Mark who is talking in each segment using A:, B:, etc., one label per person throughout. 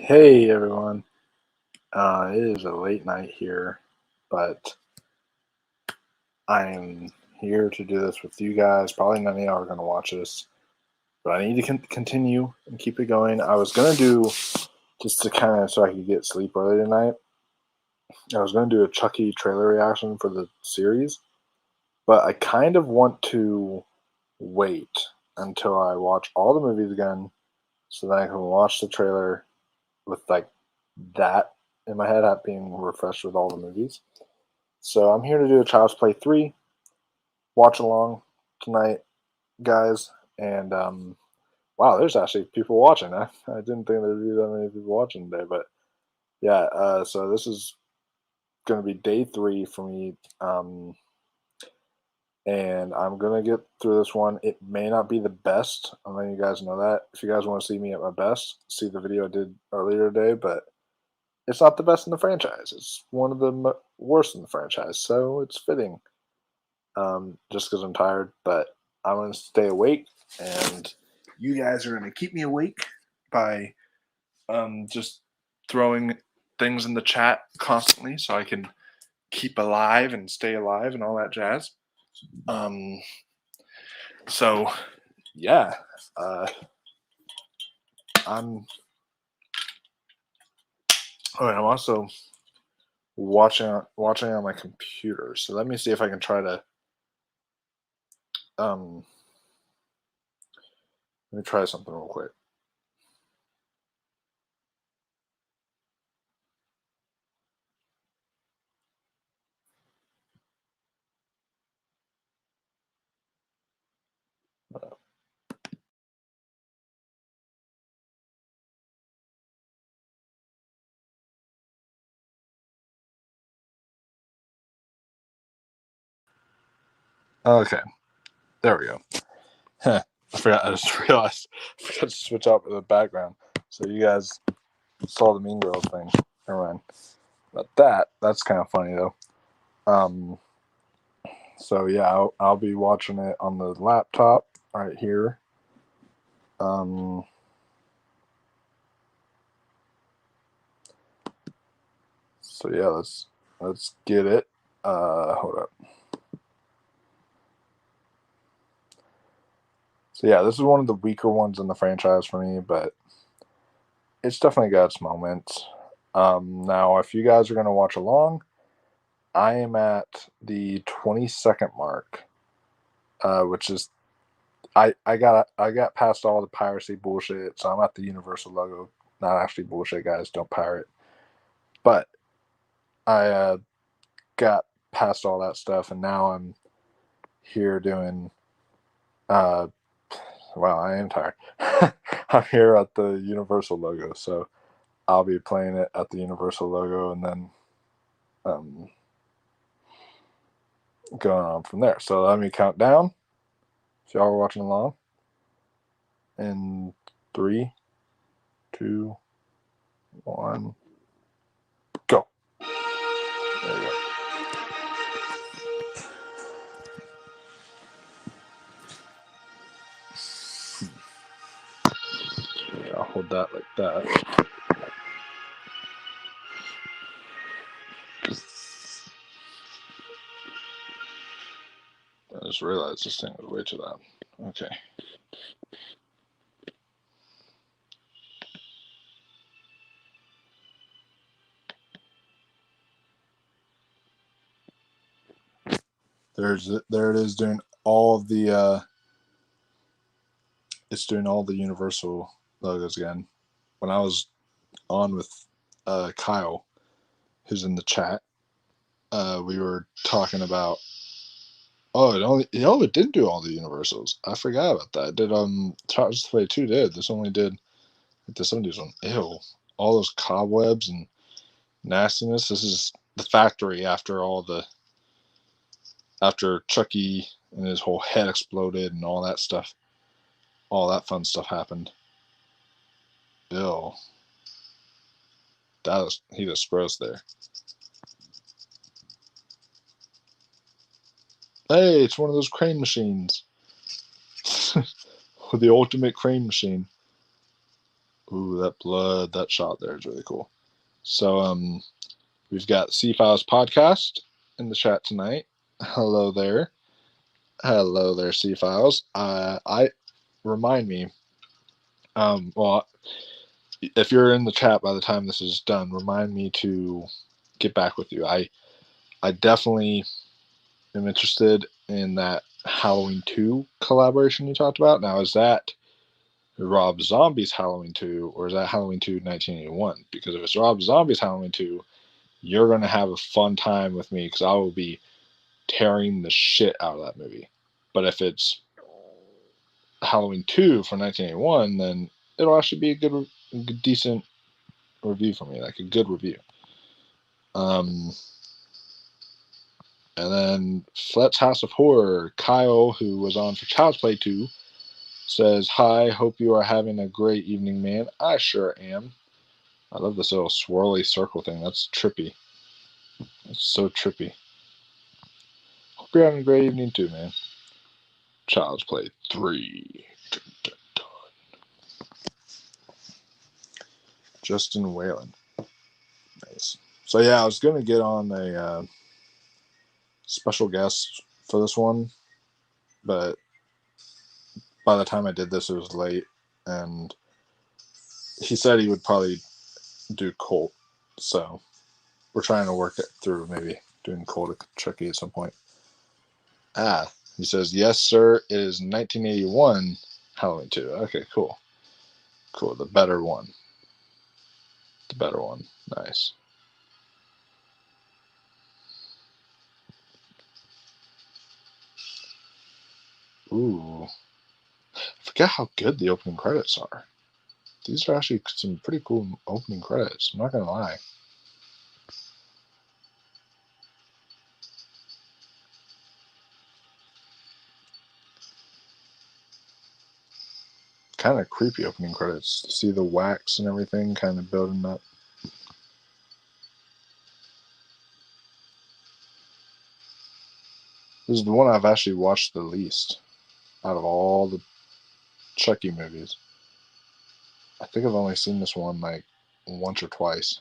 A: Hey everyone, it is a late night here, but I'm here to do this with you guys. Probably none of y'all are going to watch this, but I need to continue and keep it going. I was going to do, just to kind of so I could get sleep early tonight, I was going to do a Chucky trailer reaction for the series, but I kind of want to wait until I watch all the movies again so that I can watch the trailer with like that in my head, being refreshed with all the movies. So I'm here to do a Child's Play 3 watch along tonight, guys. And wow, there's actually people watching. I didn't think there'd be that many people watching today, but yeah. So this is going to be day 3 for me, and I'm gonna get through this one. It may not be the best. I'm letting you guys know that. If you guys want to see me at my best, see the video I did earlier today, but it's not the best in the franchise. It's one of the worst in the franchise, so it's fitting. Just because I'm tired, but I'm going to stay awake, and you guys are going to keep me awake by just throwing things in the chat constantly so I can keep alive and stay alive and all that jazz. Um, so, yeah, I'm. Oh, and I'm also watching on my computer. So let me see if I can try to. Let me try something real quick. Okay, there we go. I forgot. I just realized I forgot to switch out the background. So you guys saw the Mean Girls thing. Never mind. But that's kind of funny though. So yeah, I'll be watching it on the laptop right here. So yeah, let's get it. Hold up. So yeah, this is one of the weaker ones in the franchise for me, but it's definitely got its moments. Now, if you guys are gonna watch along, I am at the 20-second mark, which is I got past all the piracy bullshit, so I'm at the Universal logo. Not actually bullshit, guys. Don't pirate. But I got past all that stuff, and now I'm here doing. Wow, I am tired. I'm here at the Universal logo, so I'll be playing it at the Universal logo, and then going on from there. So let me count down. If y'all are watching along, in 3, 2, 1, go. There you go. I'll hold that like that. I just realized this thing was way too loud. Okay. There it is doing all of the it's doing all the Universal logos again. When I was on with Kyle, who's in the chat, we were talking about it did do all the Universals. I forgot about that. Did Child's Play 2 did. This only did the 70s one. Ew. All those cobwebs and nastiness. This is the factory after Chucky and his whole head exploded and all that stuff. All that fun stuff happened. Ew. He was gross there. Hey, it's one of those crane machines. The ultimate crane machine. Ooh, that blood, that shot there is really cool. So, we've got C Files Podcast in the chat tonight. Hello there. Hello there, C Files. I remind me, well, if you're in the chat by the time this is done, remind me to get back with you. I definitely am interested in that Halloween 2 collaboration you talked about. Now, is that Rob Zombie's Halloween 2 or is that Halloween 2 1981? Because if it's Rob Zombie's Halloween 2, you're going to have a fun time with me because I will be tearing the shit out of that movie. But if it's Halloween 2 from 1981, then it'll actually be a good, decent review for me, like a good review. And then Flet's House of Horror, Kyle, who was on for Child's Play 2, says, "Hi, hope you are having a great evening, man. I sure am." I love this little swirly circle thing. That's trippy. It's so trippy. Hope you're having a great evening too, man. Child's Play 3. Dun, dun, dun. Justin Whalen. Nice. So yeah, I was gonna get on a special guest for this one, but by the time I did this, it was late, and he said he would probably do Colt. So we're trying to work it through, maybe doing Colt at Chucky at some point. He says, "Yes, sir. It is 1981 Halloween 2. Okay, cool. Cool. The better one. The better one. Nice. Ooh. I forget how good the opening credits are. These are actually some pretty cool opening credits. I'm not going to lie. Kind of creepy opening credits. To see the wax and everything kind of building up. This is the one I've actually watched the least out of all the Chucky movies. I think I've only seen this one like once or twice.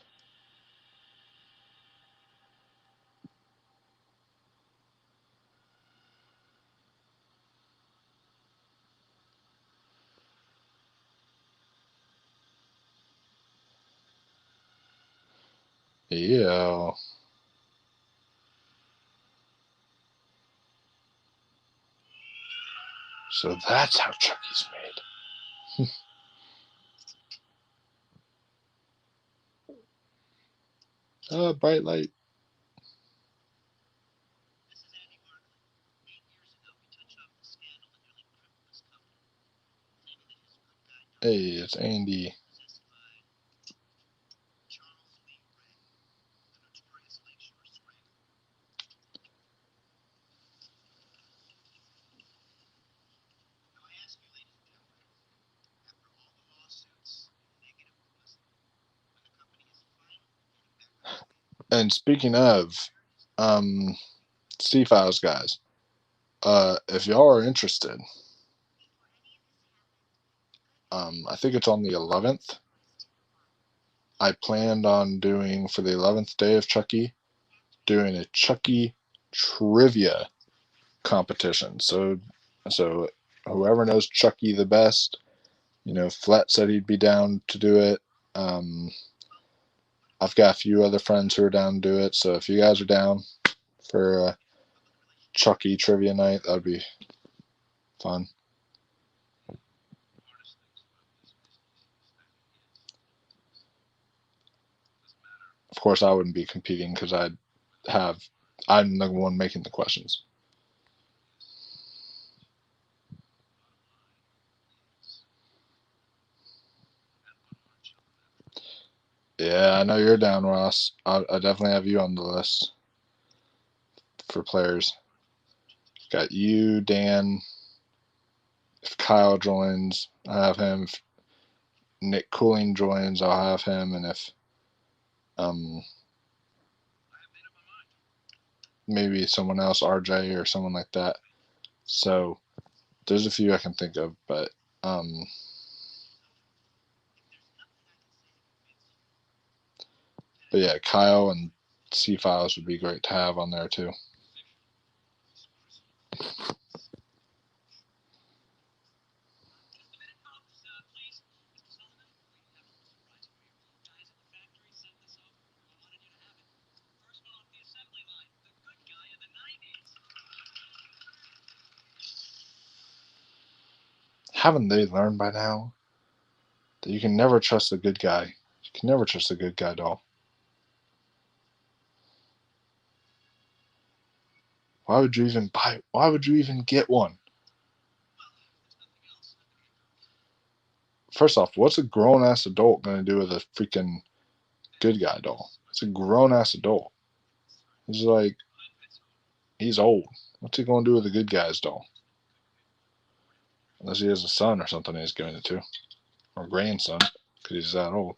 A: Yeah. So that's how Chucky's made. Bright light. Hey, it's Andy. And speaking of, C-Files guys, if y'all are interested, I think it's on the 11th. I planned on doing, for the 11th day of Chucky, doing a Chucky trivia competition. So whoever knows Chucky the best, Flet said he'd be down to do it. I've got a few other friends who are down to do it. So if you guys are down for Chucky trivia night, that'd be fun. Of course, I wouldn't be competing because I'm the one making the questions. Yeah, I know you're down, Ross. I definitely have you on the list for players. Got you, Dan. If Kyle joins, I have him. If Nick Cooling joins, I'll have him. And if maybe someone else, RJ or someone like that. So there's a few I can think of, but But yeah, Kyle and C-Files would be great to have on there too. Haven't they learned by now that you can never trust a good guy? You can never trust a good guy doll. Why would you even buy? Why would you even get one? First off, what's a grown ass adult gonna do with a freaking good guy doll? It's a grown ass adult. He's like, he's old. What's he gonna do with a good guy's doll? Unless he has a son or something he's giving it to, or grandson, because he's that old.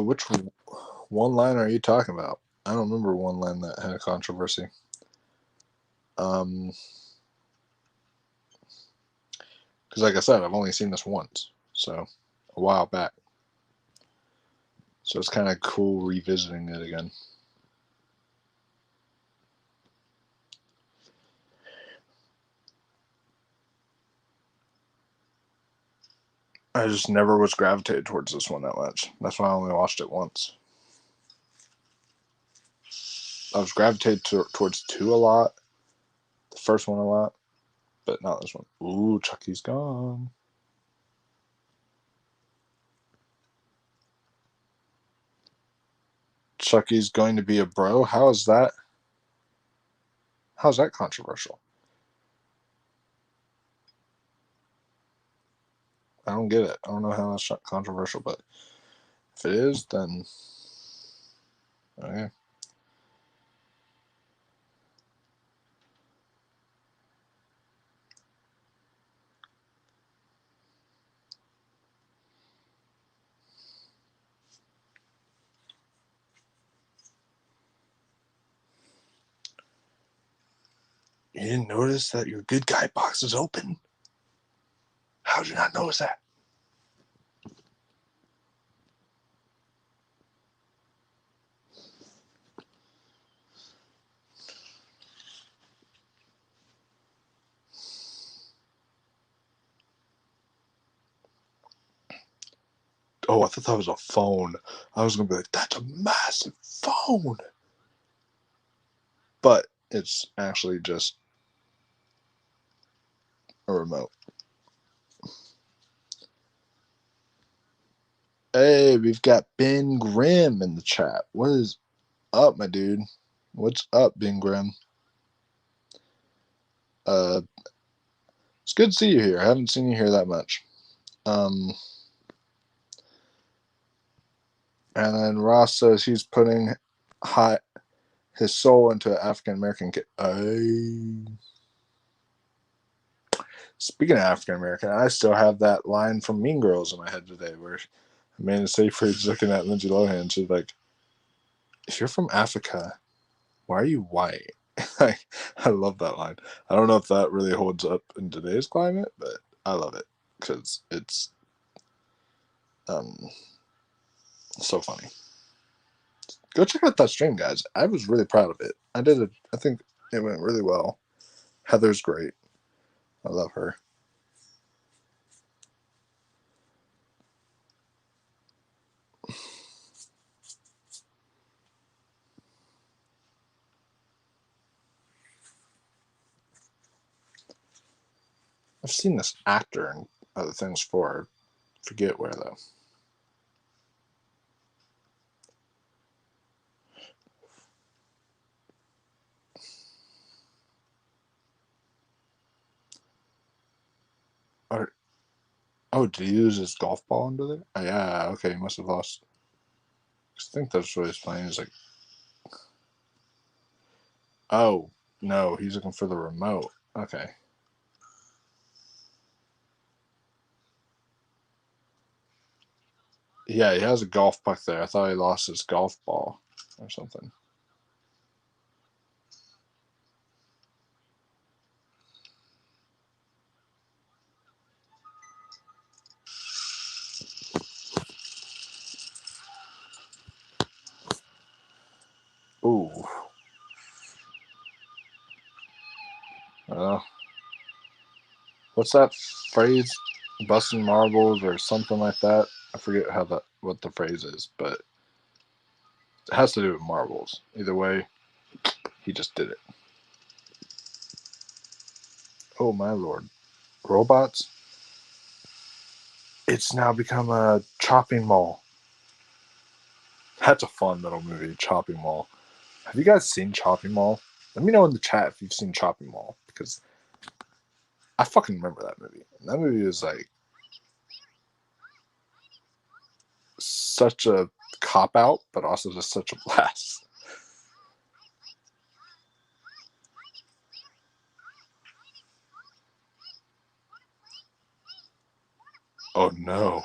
A: Which one line are you talking about? I don't remember one line that had a controversy. Because like I said, I've only seen this once, so a while back. So it's kind of cool revisiting it again. I just never was gravitated towards this one that much. That's why I only watched it once. I was gravitated towards 2 a lot, the first one a lot, but not this one. Ooh, Chucky's gone. Chucky's going to be a bro? How's that controversial? I don't get it. I don't know how that's controversial, but if it is, then okay. You didn't notice that your good guy box is open? How did you not notice that? Oh, I thought that was a phone. I was going to be like, that's a massive phone. But it's actually just a remote. Hey, we've got Ben Grimm in the chat. What is up, my dude? What's up, Ben Grimm? It's good to see you here. I haven't seen you here that much. And then Ross says he's putting his soul into an African American kid. Speaking of African American, I still have that line from Mean Girls in my head today where Amanda Seyfried's looking at Lindsay Lohan. She's like, if you're from Africa, why are you white? I love that line. I don't know if that really holds up in today's climate, but I love it because it's so funny. Go check out that stream, guys. I was really proud of it. I think it went really well. Heather's great. I love her. I've seen this actor and other things for. Forget where though. Oh, did he use his golf ball under there? Oh, yeah, okay, he must have lost. I think that's what he's playing. He's like, oh, no, he's looking for the remote. Okay. Yeah, he has a golf puck there. I thought he lost his golf ball or something. what's that phrase? Busting marbles or something like that. I forget what the phrase is, but it has to do with marbles. Either way, he just did it. Oh my lord. Robots? It's now become a chopping mall. That's a fun little movie, Chopping Mall. Have you guys seen Chopping Mall? Let me know in the chat if you've seen Chopping Mall, because I fucking remember that movie. That movie is like such a cop out, but also just such a blast. Oh no,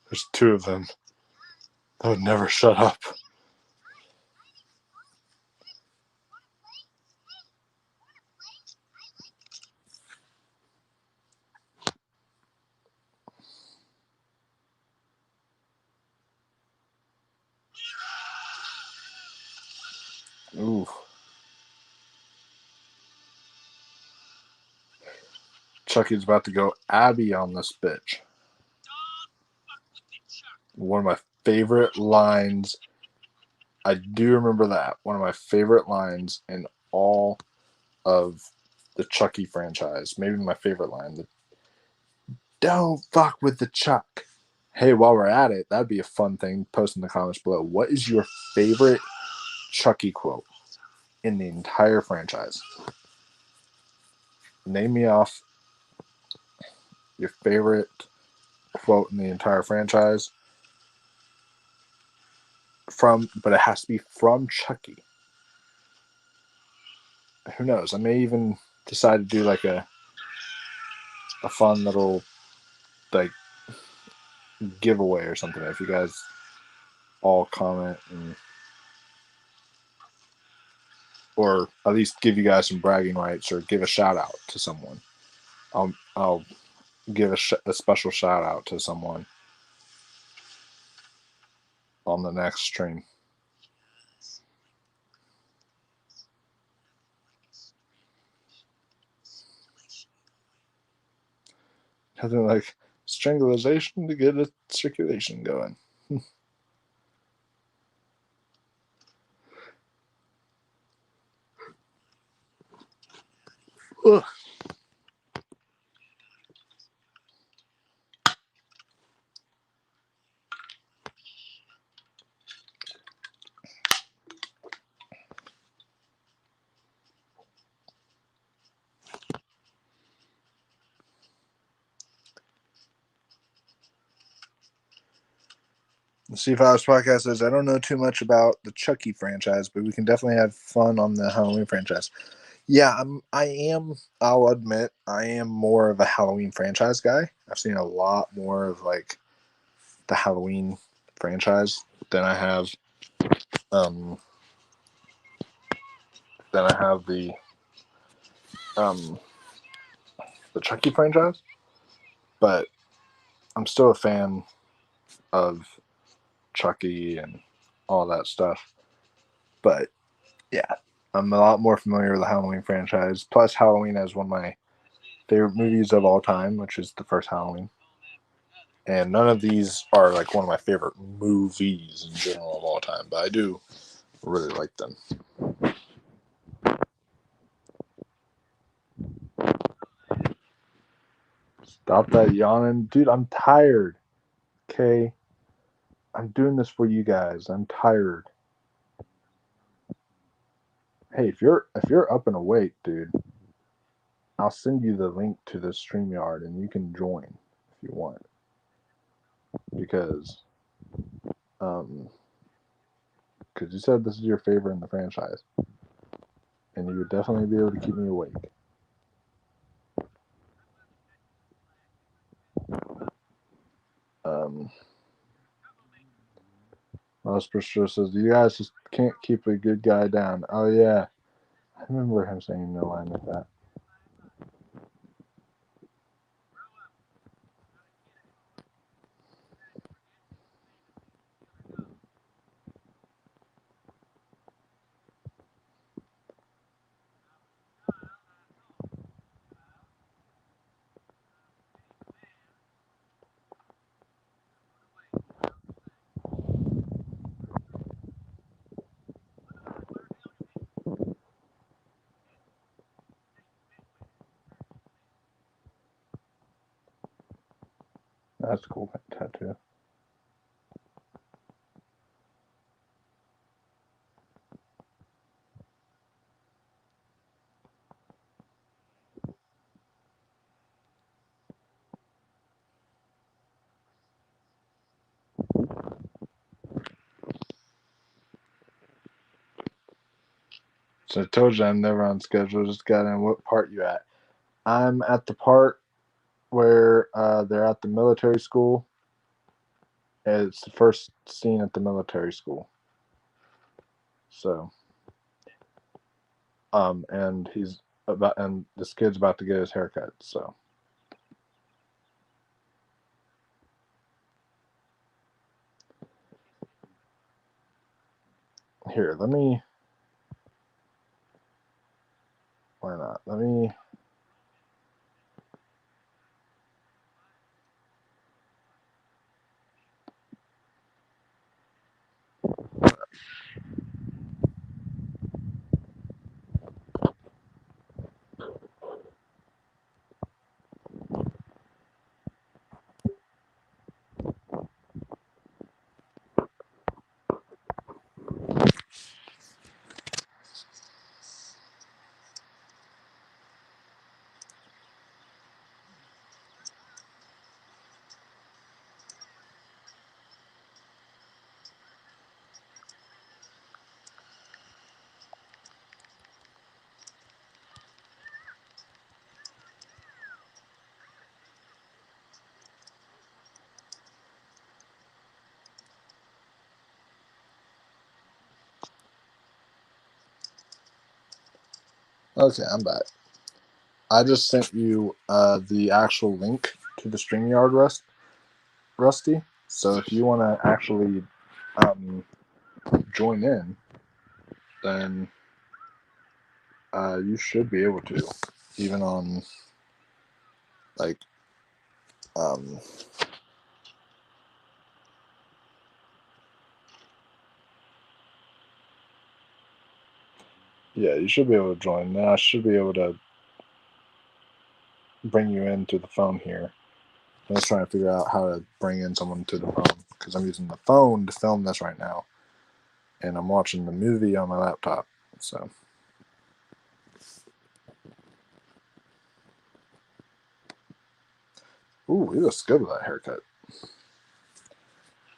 A: there's two of them. They would never shut up. Ooh. Chucky's about to go Abby on this bitch. One of my favorite lines. I do remember that. One of my favorite lines in all of the Chucky franchise. Maybe my favorite line. Don't fuck with the Chuck. Hey, while we're at it, that'd be a fun thing. Post in the comments below. What is your favorite Chucky quote in the entire franchise? Name me off your favorite quote in the entire franchise. But it has to be from Chucky. Who knows? I may even decide to do like a fun little like giveaway or something if you guys all comment or at least give you guys some bragging rights or give a shout out to someone. I'll give a special shout out to someone on the next stream. Something like strangulation to get a circulation going. Ugh. The C5's podcast says, I don't know too much about the Chucky franchise, but we can definitely have fun on the Halloween franchise. Yeah, I'll admit, I am more of a Halloween franchise guy. I've seen a lot more of like the Halloween franchise than I have the Chucky franchise. But I'm still a fan of Chucky and all that stuff. But yeah, I'm a lot more familiar with the Halloween franchise. Plus, Halloween has one of my favorite movies of all time, which is the first Halloween. And none of these are like one of my favorite movies in general of all time, but I do really like them. Stop that yawning. Dude, I'm tired. Okay? I'm doing this for you guys. I'm tired. Hey, if you're up and awake, dude, I'll send you the link to the StreamYard and you can join if you want. Because you said this is your favorite in the franchise. And you would definitely be able to keep me awake. Osprey says, you guys just can't keep a good guy down. Oh, yeah. I remember him saying no line like that. That's a cool tattoo. So I told you I'm never on schedule. Just got in. What part you at? I'm at the part where they're at the military school. It's the first scene at the military school. So, and this kid's about to get his haircut. So, here, let me. Why not? Let me. Okay, I'm back. I just sent you the actual link to the StreamYard Rusty. So if you want to actually join in, then you should be able to, even on like um, yeah, you should be able to join. Now I should be able to bring you into the phone here. I'm just trying to figure out how to bring in someone to the phone because I'm using the phone to film this right now, and I'm watching the movie on my laptop. So, ooh, he looks good with that haircut.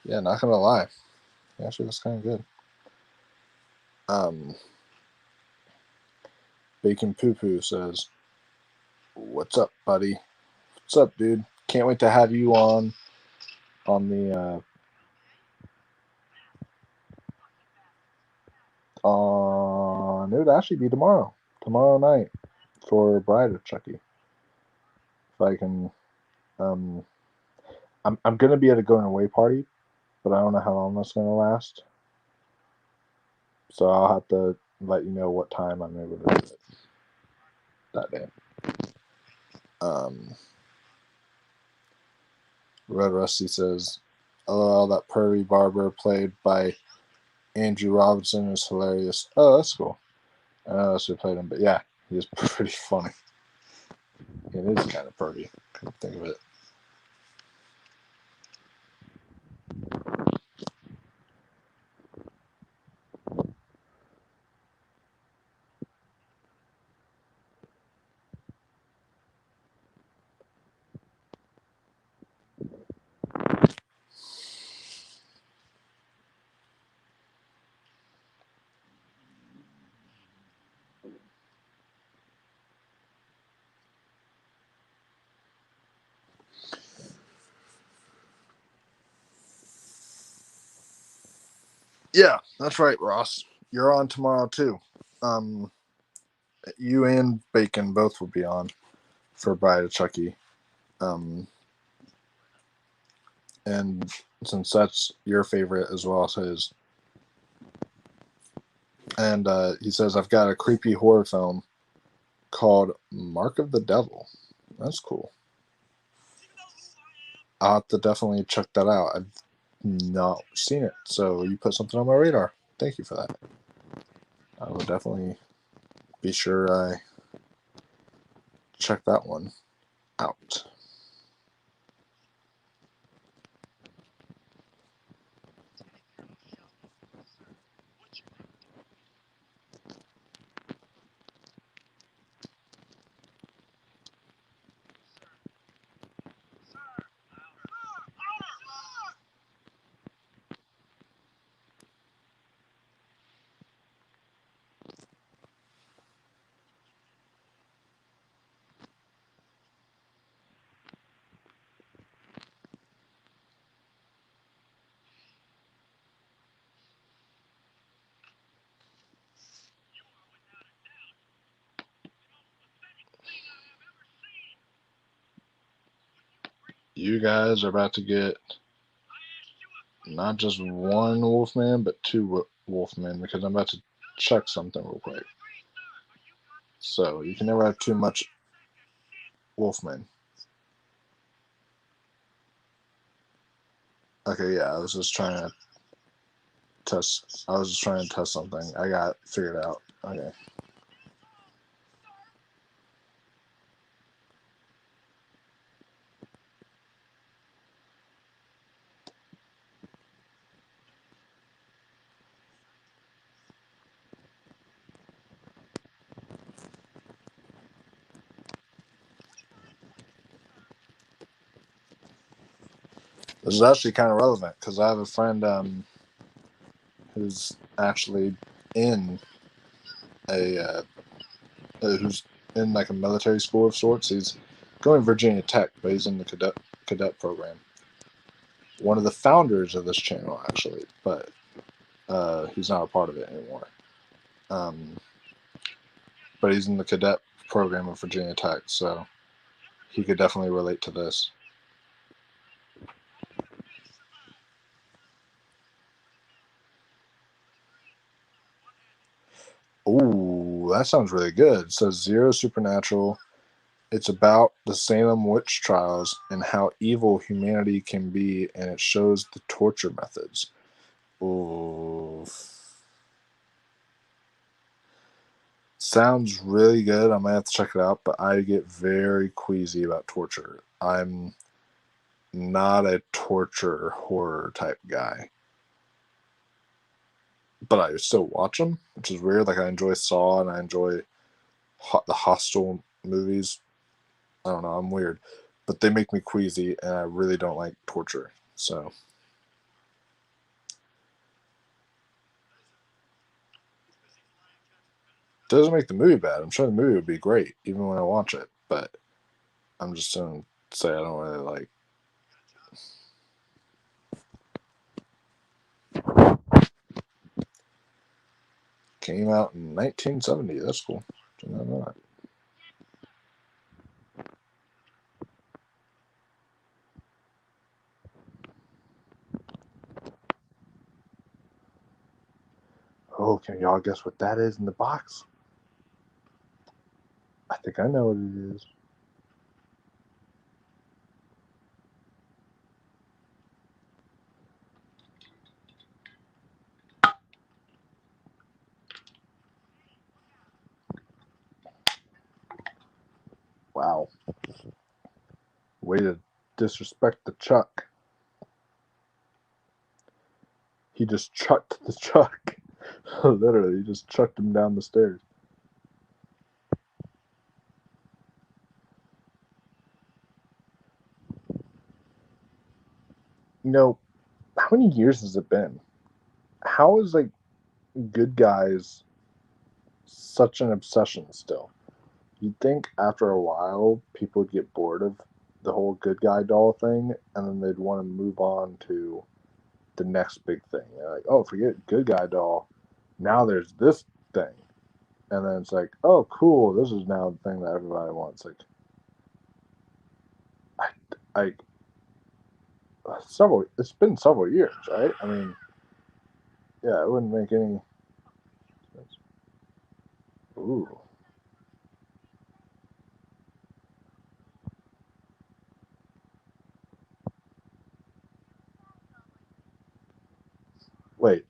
A: Yeah, not gonna lie, he actually looks kind of good. Bacon Poo Poo says, "What's up, buddy? What's up, dude? Can't wait to have you on the on. It would actually be tomorrow night for Bride of Chucky. If I can, um, I'm gonna be at a going away party, but I don't know how long that's gonna last. So I'll have to let you know what time I'm able to do it that day. Red Rusty says, "LOL, that Prairie Barber played by Andrew Robinson is hilarious." Oh, that's cool. I know that's who played him, but yeah, he is pretty funny. It is kind of pretty. Couldn't think of it. Yeah, that's right, Ross. You're on tomorrow too. Um, you and Bacon both will be on for Bride of Chucky. And since that's your favorite as well as his, and he says I've got a creepy horror film called Mark of the Devil. That's cool. I'll have to definitely check that out. I've not seen it, so you put something on my radar. Thank you for that. I will definitely be sure I check that one out. You guys are about to get not just one Wolfman, but two Wolfmen, because I'm about to check something real quick. So you can never have too much Wolfman. Okay, yeah, I was just trying to test. I was just trying to test something. I got it figured out. Okay. This is actually kind of relevant because I have a friend who's actually in a who's in like a military school of sorts. He's going to Virginia Tech, but he's in the cadet program. One of the founders of this channel, actually, but he's not a part of it anymore. But he's in the cadet program of Virginia Tech, so he could definitely relate to this. Ooh, that sounds really good. It says Zero Supernatural. It's about the Salem witch trials and how evil humanity can be, and it shows the torture methods. Ooh. Sounds really good. I might have to check it out, but I get very queasy about torture. I'm not a torture horror type guy. But I still watch them, which is weird. Like, I enjoy Saw and I enjoy the Hostel movies. I don't know. I'm weird. But they make me queasy, and I really don't like torture. So. Doesn't make the movie bad. I'm sure the movie would be great, even when I watch it. But I'm just going to say I don't really like. Came out in 1970. That's cool. Didn't know that. Oh, can y'all guess what that is in the box? I think I know what it is. Wow. Way to disrespect the Chuck. He just chucked the Chuck. Literally, he just chucked him down the stairs. You know, how many years has it been? How is, like, good guys such an obsession still? You'd think after a while people would get bored of the whole good guy doll thing, and then they'd want to move on to the next big thing. They're like, oh, forget good guy doll. Now there's this thing. And then it's like, oh, cool. This is now the thing that everybody wants. Like, I it's been several years, right? I mean, yeah, it wouldn't make any sense. Ooh. Wait,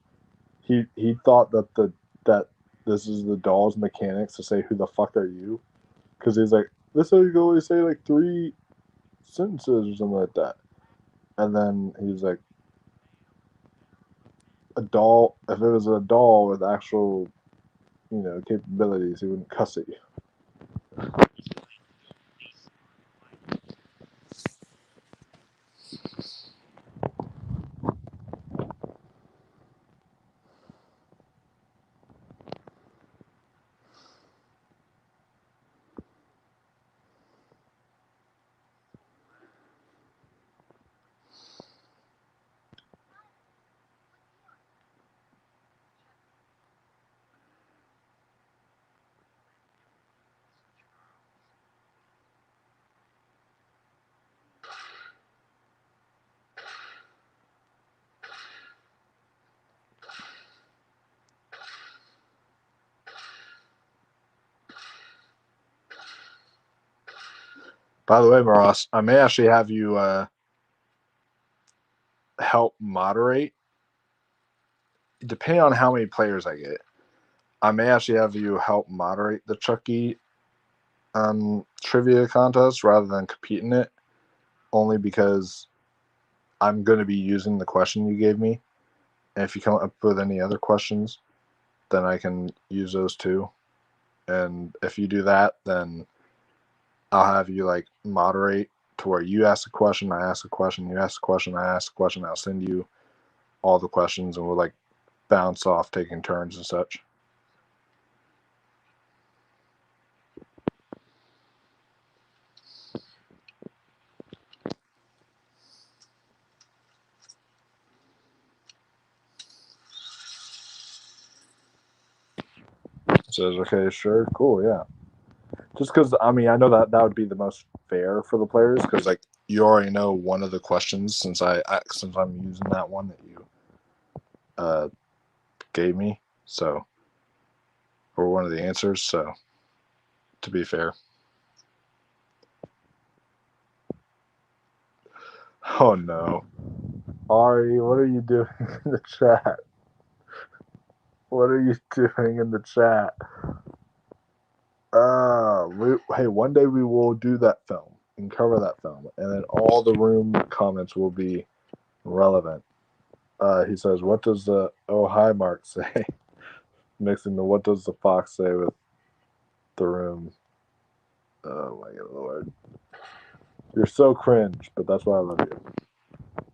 A: he thought that this is the doll's mechanics to say who the fuck are you? Because he's like, this is how you always say like 3 sentences or something like that. And then he's like, a doll. If it was a doll with actual, capabilities, he wouldn't cuss at you. By the way, Ross, I may actually have you help moderate, depending on how many players I get. I may actually have you help moderate the Chucky trivia contest rather than compete in it, only because I'm going to be using the question you gave me. And if you come up with any other questions, then I can use those too. And if you do that, then I'll have you like moderate to where you ask a question, I ask a question, you ask a question, I ask a question. I'll send you all the questions, and we'll like bounce off taking turns and such. Says, okay, sure, cool, yeah. Just because, I mean, I know that would be the most fair for the players, because like you already know one of the questions since I'm using that one that you gave me, so, or one of the answers, so to be fair. Oh no, Ari, what are you doing in the chat? What are you doing in the chat? Hey, one day we will do that film and cover that film, and then all the room comments will be relevant. He says, "What does the oh hi Mark say?" Mixing the what does the fox say with the room. Oh my god, Lord, you're so cringe, but that's why I love you,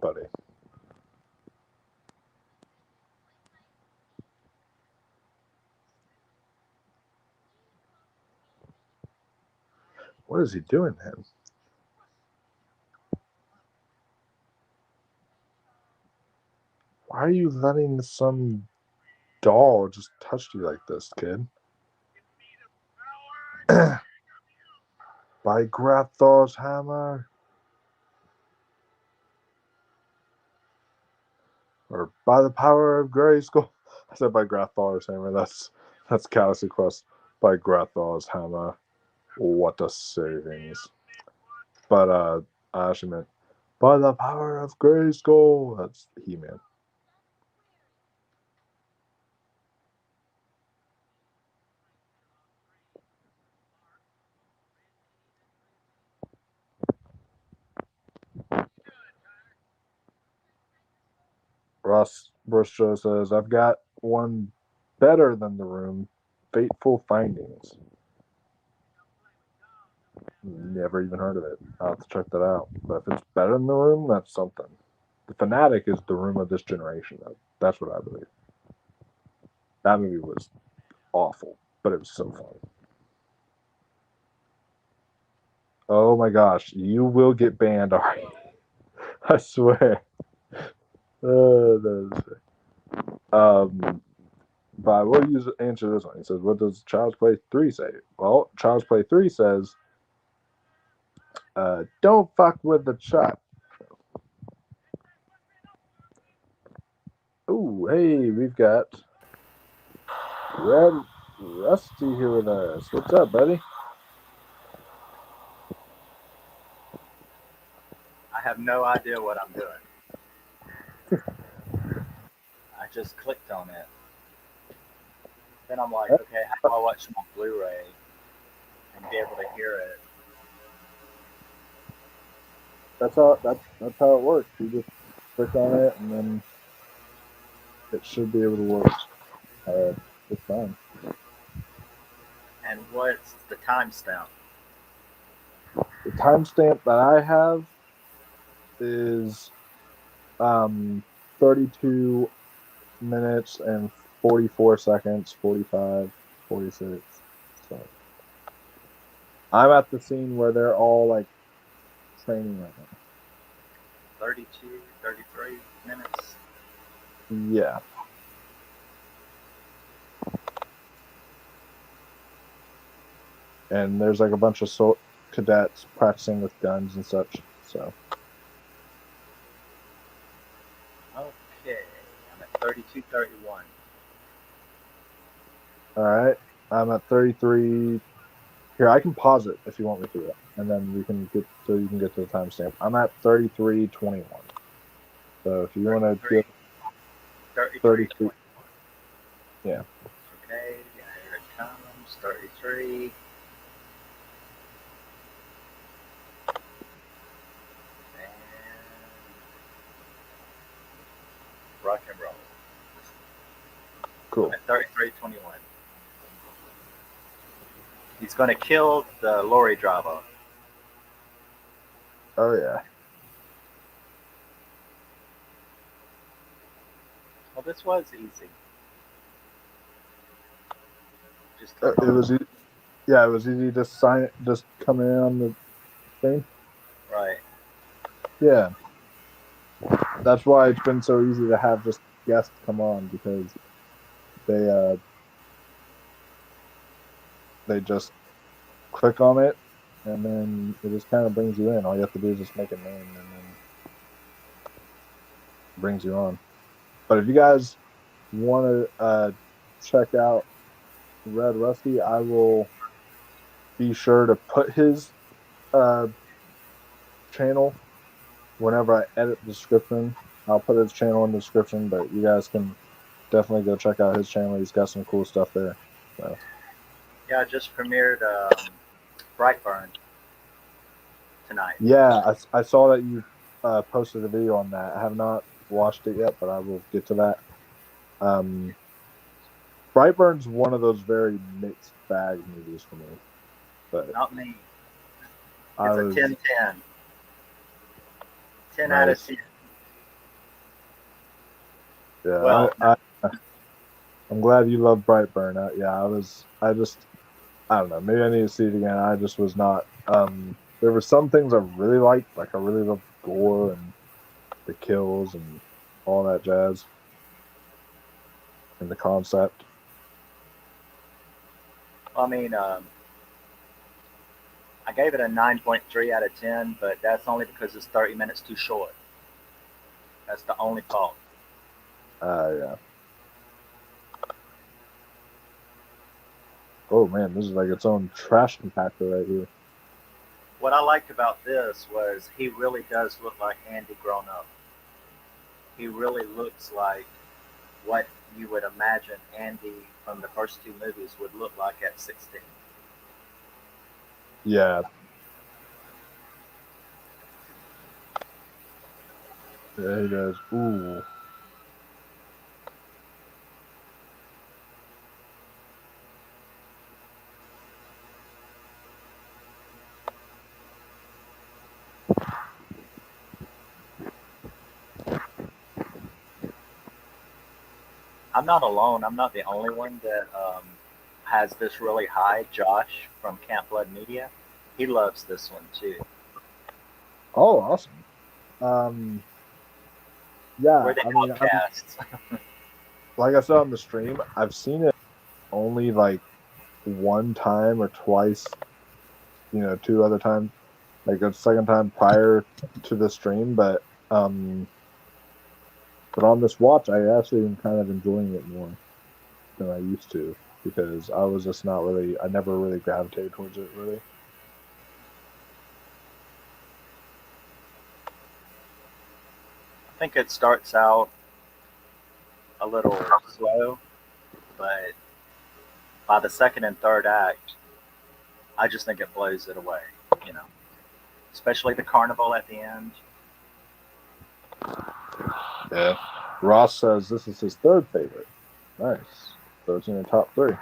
A: buddy. What is he doing, man? Why are you letting some doll just touch you like this, kid? By Grafthor's hammer. Or by the power of Grayskull. I said by Grafthor's hammer. That's Galaxy Quest. By Grafthor's hammer. What a savings. But I actually meant by the power of Grayskull. That's He-Man. Ross Burstra says, I've got one better than the room. Fateful Findings. Never even heard of it. I'll have to check that out. But if it's better than the room, that's something. The Fanatic is the room of this generation. That's what I believe. That movie was awful, but it was so fun. Oh my gosh, you will get banned, Ari. I swear. But I will answer this one. He says, what does Child's Play 3 say? Well, Child's Play 3 says, don't fuck with the chat. Ooh, hey, we've got Red Rusty here with us. What's up, buddy?
B: I have no idea what I'm doing. I just clicked on it. Then I'm like, okay, how do I watch my Blu-ray and be able to hear it?
A: That's how it works. You just click on it, and then it should be able to work. It's fine.
B: And what's the timestamp?
A: The timestamp that I have is 32 minutes and 44 seconds, 45, 46. So I'm at the scene where they're all like training right now.
B: 32, 33 minutes?
A: Yeah. And there's like a bunch of cadets practicing with guns and such. So.
B: Okay, I'm at 32, 31.
A: All right. I'm at 33, Here, I can pause it if you want me to, and then you can get to the timestamp. I'm at 33:21. So if you want to
B: 33,
A: get
B: 33,
A: 33, yeah.
B: Okay, here it comes. 33. And rock and roll.
A: Cool.
B: At 33:21. He's going to kill the lorry driver.
A: Oh yeah.
B: Well, this was easy. Just
A: It
B: click on
A: was yeah, it was easy to sign it, just come in on the thing.
B: right.
A: Yeah, that's why it's been so easy to have just guests come on because they they just click on it and then it just kind of brings you in. All you have to do is just make a name and then it brings you on. But if you guys want to check out Red Rusty, I will be sure to put his uh, channel whenever I edit the description. I'll put his channel in the description, but you guys can definitely go check out his channel. He's got some cool stuff there. So.
B: Yeah, I just premiered Brightburn tonight.
A: Yeah, I saw that you posted a video on that. I have not watched it yet, but I will get to that. Brightburn's one of those very mixed bag movies for me, but
B: Not me.
A: I
B: It's a
A: was
B: 10-10. 10 out of
A: nice.
B: 10.
A: Yeah,
B: Well,
A: I'm glad you love Brightburn. Yeah, I don't know. Maybe I need to see it again. I just was not. There were some things I really liked, like I really loved gore and the kills and all that jazz and the concept.
B: I mean, I gave it a 9.3 out of 10, but that's only because it's 30 minutes too short. That's the only fault.
A: Yeah. Oh man, this is like its own trash compactor right here.
B: What I liked about this was he really does look like Andy grown up. He really looks like what you would imagine Andy from the first two movies would look like at 16.
A: Yeah. Yeah, he does. Ooh.
B: I'm not alone. I'm not the only one that has this really high. Josh from Camp Blood Media, he loves this one too.
A: Oh, awesome. Yeah,
B: We're the
A: I mean,
B: outcasts.
A: like I said on the stream, I've seen it only like one time or twice, two other times, like a second time prior to the stream, but on this watch, I actually am kind of enjoying it more than I used to because I was just not really, I never really gravitated towards it really.
B: I think it starts out a little slow, but by the second and third act, I just think it blows it away. You know, especially the carnival at the end.
A: Yeah. Ross says this is his third favorite. Nice. So it's in your top three.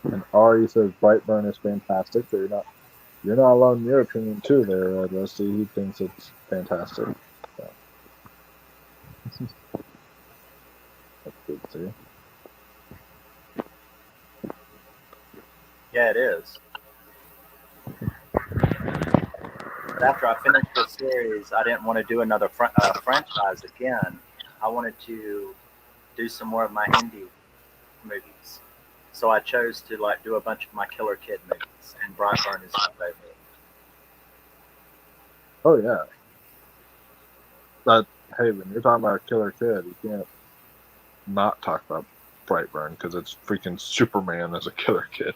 A: And Ari says Brightburn is fantastic. So you're not alone in your opinion too there, Rusty. He thinks it's fantastic. So. That's good to see.
B: Yeah, it is. But after I finished the series, I didn't want to do another franchise again. I wanted to do some more of my indie movies. So I chose to like do a bunch of my Killer Kid movies, and Brightburn is my favorite.
A: Oh yeah. But hey, when you're talking about Killer Kid, you can't not talk about Brightburn because it's freaking Superman as a killer kid.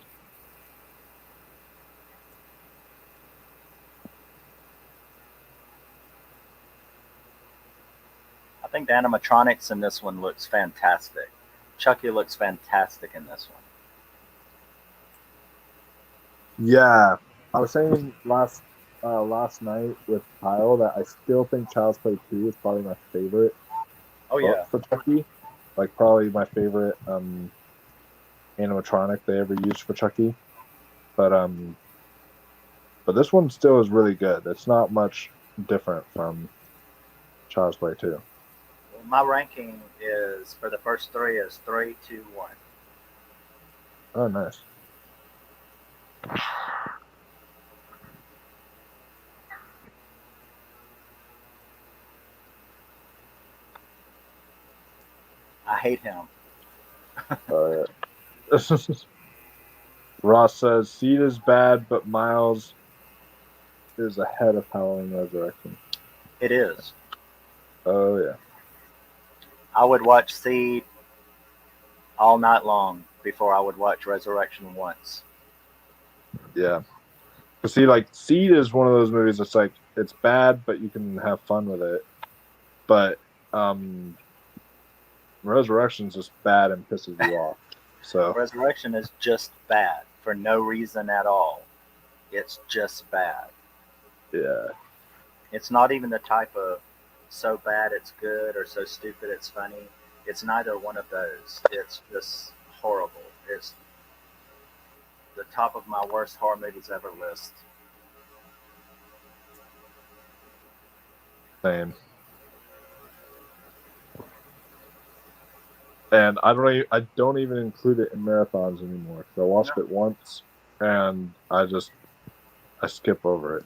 B: I think the animatronics in this one looks fantastic. Chucky looks fantastic in this one.
A: Yeah, I was saying last night with Kyle that I still think Child's Play 2 is probably my favorite
B: Oh
A: book
B: yeah,
A: for Chucky. Like probably my favorite animatronic they ever used for Chucky. But but this one still is really good. It's not much different from Child's Play 2.
B: well, my ranking is for the first three is 3, 2, 1.
A: Oh, nice.
B: I hate him.
A: Uh, Ross says Seed is bad, but Miles is ahead of Halloween Resurrection.
B: It is.
A: Oh yeah.
B: I would watch Seed all night long before I would watch Resurrection once.
A: Yeah. But see, like Seed is one of those movies that's like it's bad, but you can have fun with it. But um Resurrection's just bad and pisses you off. So
B: Resurrection is just bad for no reason at all. It's just bad.
A: yeah.
B: It's not even the type of so bad it's good or so stupid it's funny. It's neither one of those. It's just horrible. It's the top of my worst horror movies ever list.
A: Same. And I don't even include it in marathons anymore. So I
B: No.
A: watched it once and I skip over it.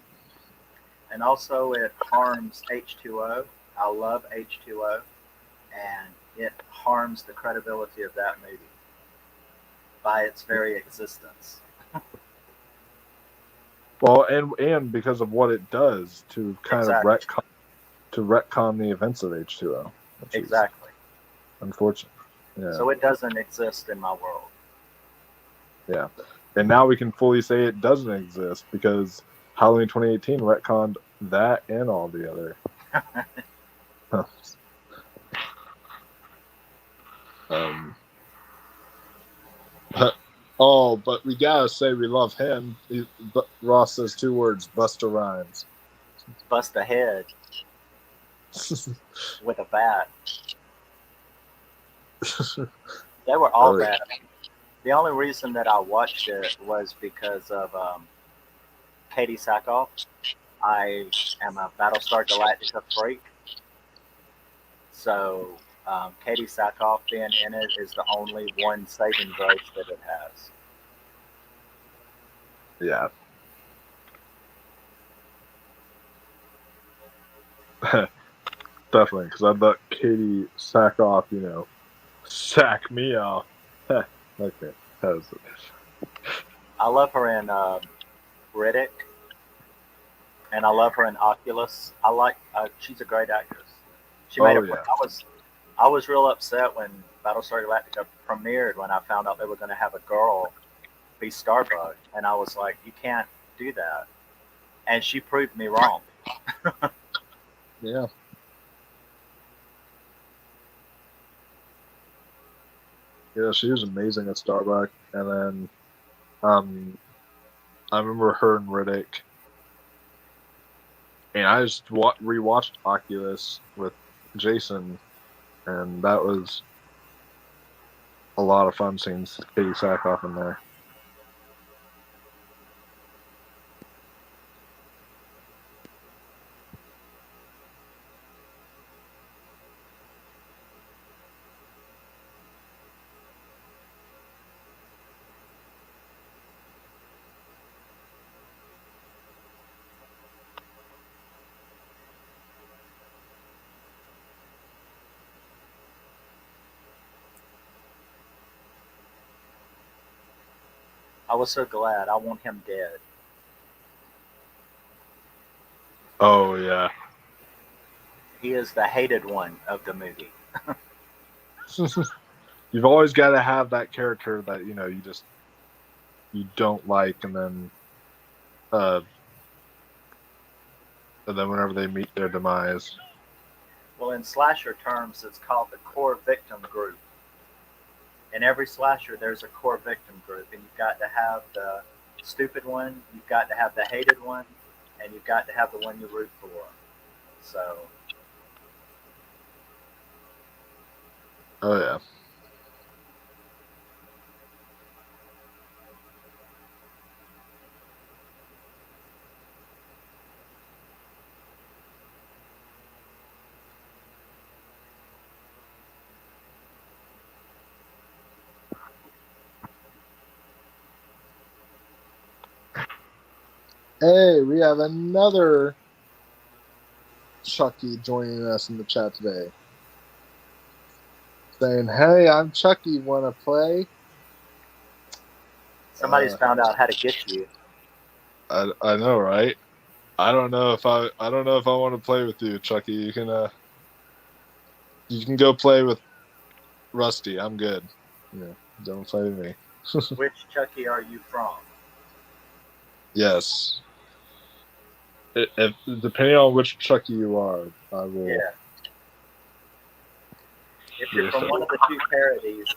B: And also, it harms H2O. I love H2O, and it harms the credibility of that movie by its very existence.
A: Well, and because of what it does to kind of
B: Exactly.
A: retcon the events of H2O, which is
B: Exactly.
A: unfortunate. Yeah.
B: So it doesn't exist in my world.
A: Yeah. And now we can fully say it doesn't exist because Halloween 2018 retconned that and all the other. um, oh, but we gotta say we love him. Ross says 2 words: Busta Rhymes.
B: Bust a head with a bat. They were all
A: Oh,
B: bad. The only reason that I watched it was because of Katie Sackhoff. I am a Battlestar Galactica freak. So Katie Sackhoff being in it is the only one saving grace that it has.
A: yeah. Definitely, because I'd let Katie sack off, sack me off. Okay, that was it.
B: I love her in Riddick, and I love her in Oculus. I like. She's a great actress. She made
A: Oh
B: it.
A: yeah,
B: I was real upset when Battlestar Galactica premiered when I found out they were going to have a girl be Starbuck, and I was like, you can't do that. And she proved me wrong.
A: yeah. Yeah, she was amazing at Starbuck, and then um, I remember her and Riddick, and I just rewatched Oculus with Jason, and that was a lot of fun seeing Katie Sackhoff in there.
B: I was so glad. I want him dead.
A: Oh yeah.
B: He is the hated one of the movie.
A: You've always got to have that character that you don't like, uh, and then whenever they meet their demise.
B: Well, in slasher terms, it's called the core victim group. In every slasher, there's a core victim group, and you've got to have the stupid one, you've got to have the hated one, and you've got to have the one you root for. So,
A: Oh yeah. Hey, we have another Chucky joining us in the chat today. Saying, "Hey, I'm Chucky. Want to play?"
B: somebody's found out how to get you.
A: I know, right? I don't know if I want to play with you, Chucky. You can go play with Rusty. I'm good. Yeah, don't play with me.
B: Which Chucky are you from?
A: Yes. Depending on which Chucky you are, I will.
B: Yeah. If you're from one of the two parodies,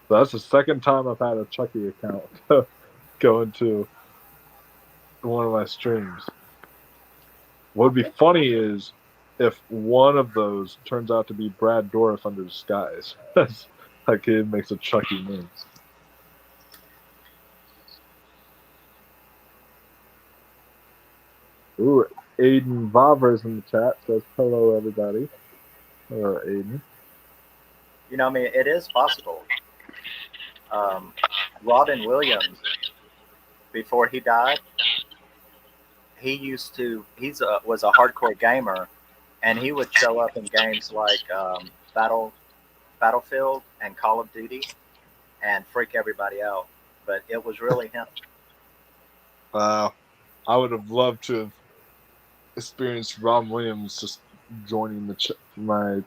A: That's the second time I've had a Chucky account go into one of my streams. What would be funny is if one of those turns out to be Brad Dourif under disguise. That kid makes a Chucky name. Ooh, Aiden Vavers in the chat says hello, everybody. Hello, Aiden.
B: you know, I mean, it is possible. Robin Williams, before he died, was a hardcore gamer, and he would show up in games like Battlefield and Call of Duty, and freak everybody out. But it was really him.
A: Wow. I would have loved to have experienced Robin Williams just joining my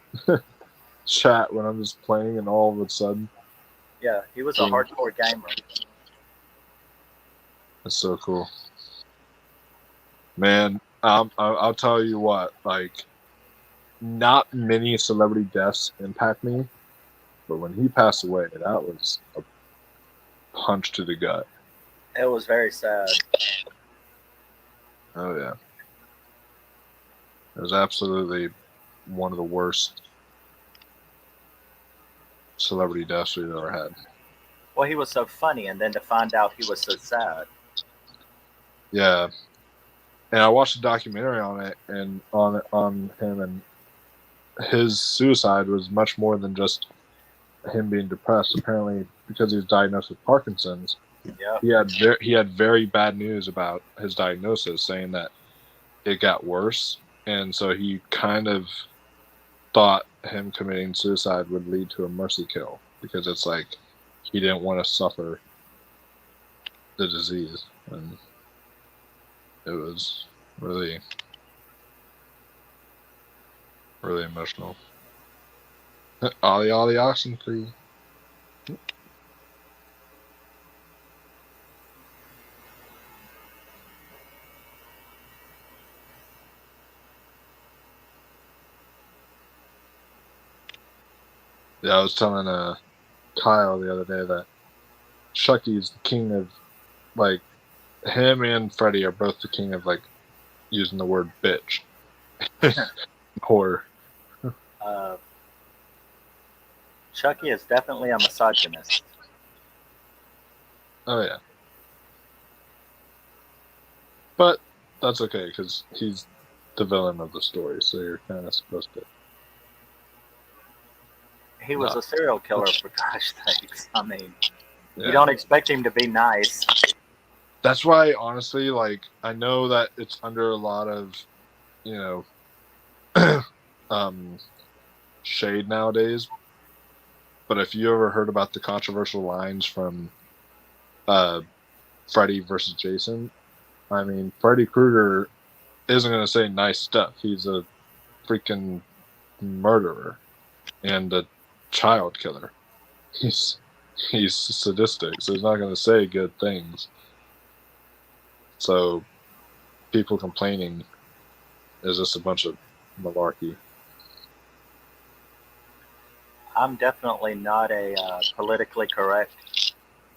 A: chat when I'm just playing, and all of a sudden,
B: Yeah, he was a hardcore gamer.
A: that's so cool. Man, I'll tell you what, like, not many celebrity deaths impact me, but when he passed away, that was a punch to the gut.
B: It was very sad.
A: Oh yeah, it was absolutely one of the worst celebrity deaths we've ever had.
B: Well, he was so funny, and then to find out he was so sad.
A: Yeah, and I watched a documentary on it, and on him, and his suicide was much more than just him being depressed. Apparently, because he was diagnosed with Parkinson's,
B: yeah,
A: he had very bad news about his diagnosis, saying that it got worse, and so he kind of thought him committing suicide would lead to a mercy kill, because it's like he didn't want to suffer the disease, and it was really, really emotional. Ollie oxen free. Yeah, I was telling Kyle the other day that Chucky's the king of, like, him and Freddy are both the king of, like, using the word bitch. Horror.
B: Chucky is definitely a misogynist.
A: Oh yeah. But that's okay, because he's the villain of the story, so you're kind of supposed to.
B: He was a serial killer, for gosh sakes. I mean,
A: Yeah.
B: you don't expect him to be nice.
A: That's why, honestly, like, I know that it's under a lot of, you know, shade nowadays. But if you ever heard about the controversial lines from uh, Freddy versus Jason, I mean, Freddy Krueger isn't going to say nice stuff. He's a freaking murderer and a child killer. He's he's sadistic, so he's not going to say good things. So people complaining is just a bunch of malarkey.
B: I'm definitely not a politically correct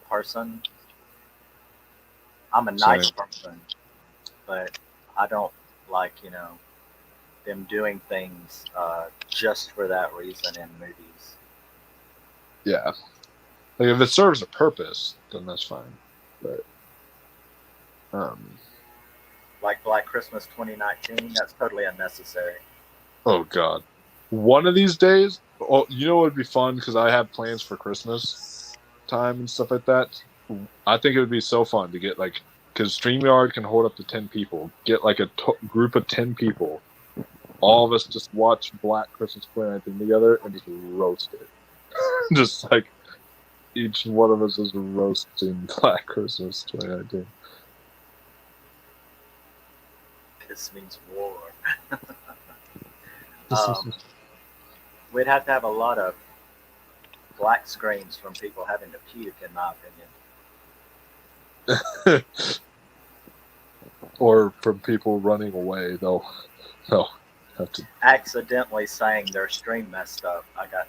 B: person. I'm a nice
A: Same.
B: person, but I don't like, them doing things just for that reason in movies.
A: Yeah. Like if it serves a purpose, then that's fine. But um,
B: Like Black Christmas 2019, that's totally unnecessary.
A: oh god, one of these days, oh, you know what would be fun because I have plans for Christmas time and stuff like that. I think it would be so fun to get like because StreamYard can hold up to 10 people. Get like a group of 10 people. All of us just watch Black Christmas 2019 together and just roast it. Just like each one of us is roasting Black Christmas 2019.
B: This means war. um, we'd have to have a lot of black screens from people having to puke, in my opinion.
A: Or from people running away, they'll have to.
B: Accidentally saying their stream messed up. I got,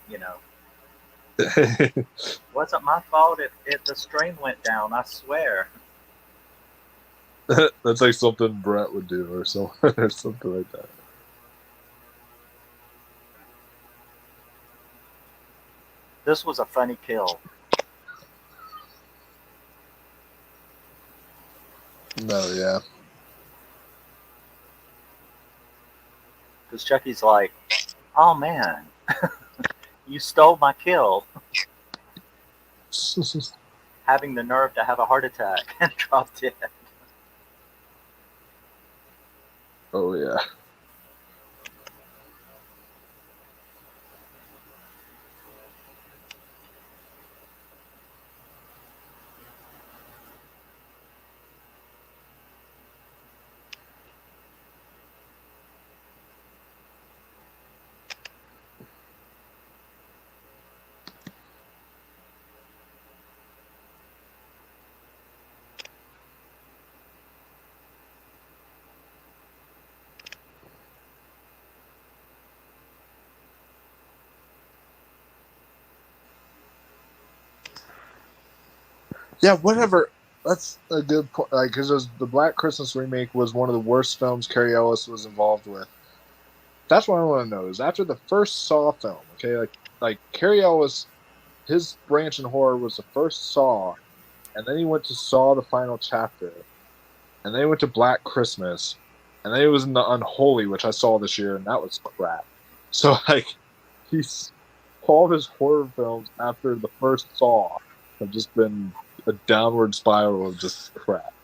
B: wasn't my fault if the stream went down, I swear.
A: That's like something Brett would do, or or something like that.
B: This was a funny kill.
A: No, yeah.
B: Because Chucky's like, oh man, you stole my kill. Having the nerve to have a heart attack and drop dead.
A: Oh yeah. Yeah, whatever. That's a good point. Like, because the Black Christmas remake was one of the worst films Carrie Ellis was involved with. That's what I want to know. Is after the first Saw film, okay, like Carrie Ellis, his branch in horror was the first Saw, and then he went to Saw: The Final Chapter, and then he went to Black Christmas, and then he was in the Unholy, which I saw this year, and that was crap. So like, he's all of his horror films after the first Saw have just been a downward spiral of just crap.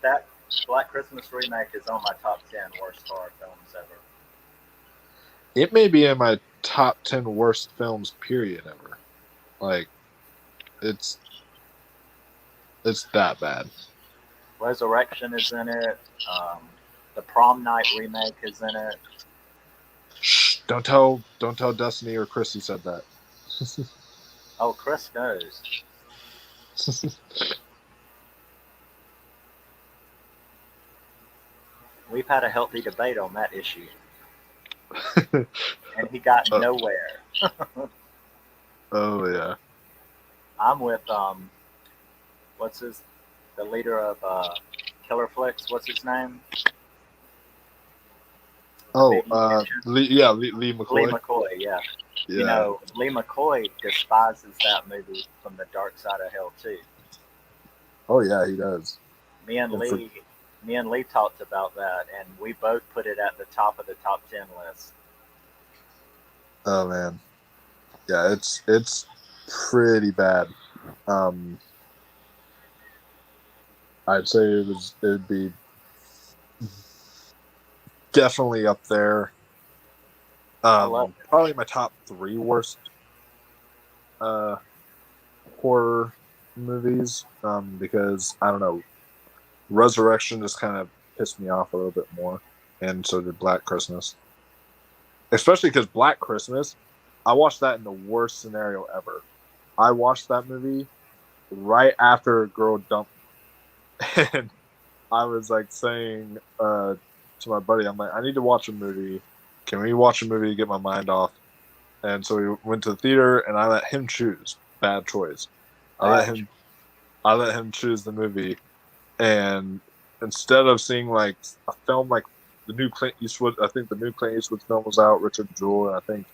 B: That Black Christmas remake is on my top 10 worst horror films ever.
A: It may be in my top 10 worst films period ever. Like, it's that bad.
B: Resurrection is in it. The Prom Night remake is in it.
A: Shh! Don't tell Destiny or Christy said that.
B: Oh, Chris knows. We've had a healthy debate on that issue. And he got nowhere.
A: Oh yeah.
B: I'm with the leader of Killer Flicks, what's his name?
A: Oh, Lee McCoy.
B: Lee McCoy, yeah.
A: Yeah.
B: Lee McCoy despises that movie from the dark side of hell too.
A: Oh yeah, he does.
B: Me and Lee talked about that, and we both put it at the top of the top 10 list.
A: Oh man, yeah, it's pretty bad. I'd say it'd be definitely up there.
B: I love it.
A: Probably my top 3 worst uh, horror movies. Because I don't know, Resurrection just kind of pissed me off a little bit more, and so did Black Christmas. Especially because Black Christmas, I watched that in the worst scenario ever. I watched that movie right after a girl dumped me. And I was like saying to my buddy, I'm like, I need to watch a movie. Can we watch a movie to get my mind off? And so we went to the theater, and I let him choose. Bad choice. I let
B: Bad.
A: him. I let him choose the movie, and instead of seeing like a film like the new Clint Eastwood, I think the new Clint Eastwood film was out. Richard Jewell, and I think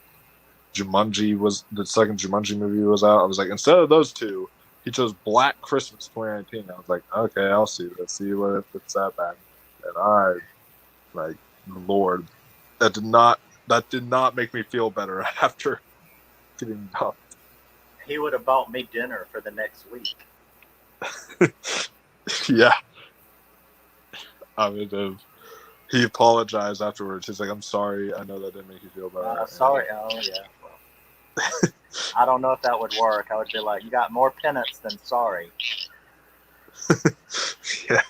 A: Jumanji was the second Jumanji movie was out. I was like, instead of those two, he chose Black Christmas 2019. I was like, okay, I'll see. Let's see what if it's that bad. And I like, Lord, that did not make me feel better after getting dumped.
B: He would have bought me dinner for the next week.
A: Yeah, I would have. He apologized afterwards. He's like, "I'm sorry. I know that didn't make you feel better."
B: Sorry. Oh yeah. Well, I don't know if that would work. I would be like, you got more penance than sorry.
A: Yeah.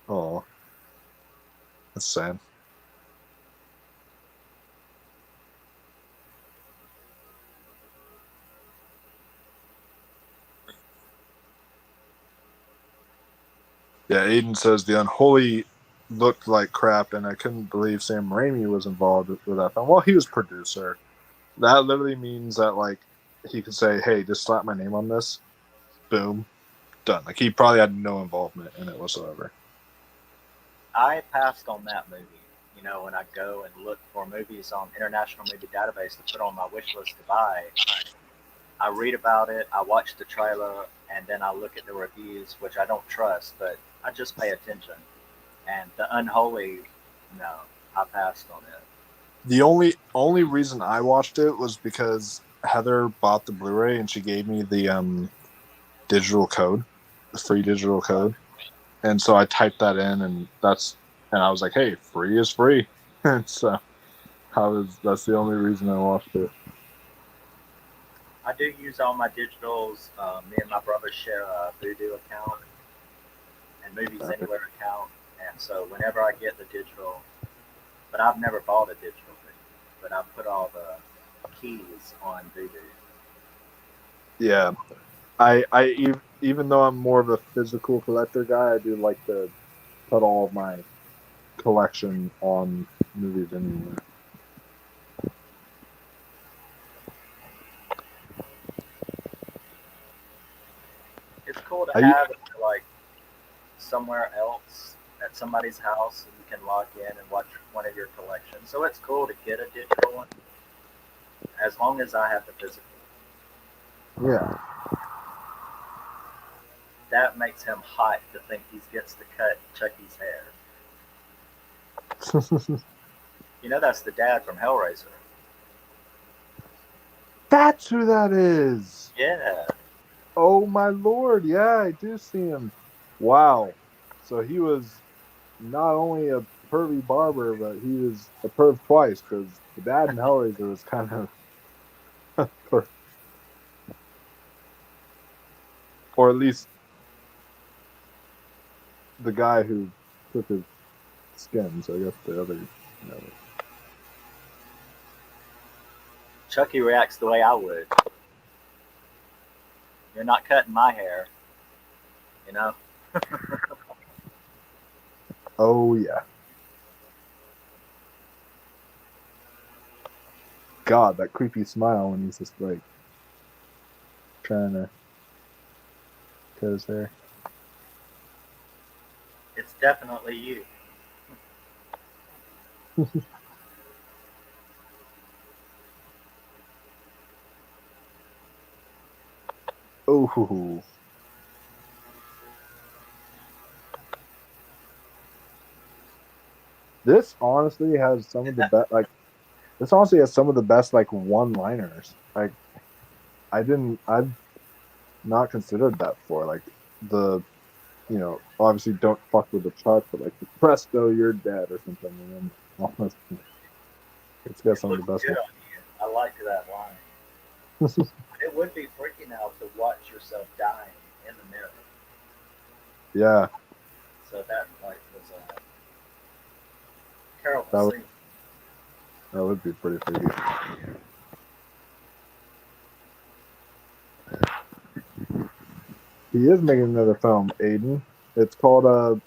A: Oh, that's sad. Yeah, Aiden says the Unholy looked like crap, and I couldn't believe Sam Raimi was involved with that film. Well, he was producer. That literally means that like he could say, "Hey, just slap my name on this." Boom, done. Like he probably had no involvement in it whatsoever.
B: I passed on that movie. You know, when I go and look for movies on International Movie Database to put on my wish list to buy, I read about it, I watch the trailer, and then I look at the reviews, which I don't trust, but I just pay attention. And The Unholy, no, I passed on it.
A: The only reason I watched it was because Heather bought the Blu-ray and she gave me the digital code, the free digital code, and so I typed that in, and I was like, "Hey, free is free," so that's the only reason I watched it.
B: I do use all my digitals. Me and my brother share a Voodoo account and Movies Anywhere account, and so whenever I get the digital, but I've never bought a digital movie, but I put all the keys on Voodoo.
A: Yeah, even though I'm more of a physical collector guy, I do like to put all of my collection on Movies Anywhere.
B: It's cool to
A: I
B: have it like somewhere else at somebody's house, and you can log in and watch one of your collections. So it's cool to get a digital one, as long as I have the physical.
A: Yeah.
B: That makes him hot to think he gets to cut Chucky's hair. You know that's the dad from Hellraiser.
A: That's who that is.
B: Yeah.
A: Oh my lord, yeah, I do see him. Wow. So he was not only a pervy barber, but he was a perv twice, because the dad in Hellraiser was kind of perv. Or at least the guy who took his skin, so I guess the other,
B: Chucky reacts the way I would. You're not cutting my hair, you know?
A: Oh yeah. God, that creepy smile when he's just like trying to cut his hair.
B: It's definitely you.
A: Oh, this honestly has some of the best. Like this honestly has some of the best like one-liners. Like I've not considered that before. Like the obviously don't fuck with the truck, but like the presto, you're dead or something. And then almost, it's got
B: It
A: some of
B: looks
A: the best
B: good on you. I like that line.
A: ones.
B: It would be freaking out to watch yourself dying in the mirror.
A: Yeah,
B: So that like was a terrible
A: that would
B: scene.
A: that would be pretty freaky. He is making another film, Aiden. It's called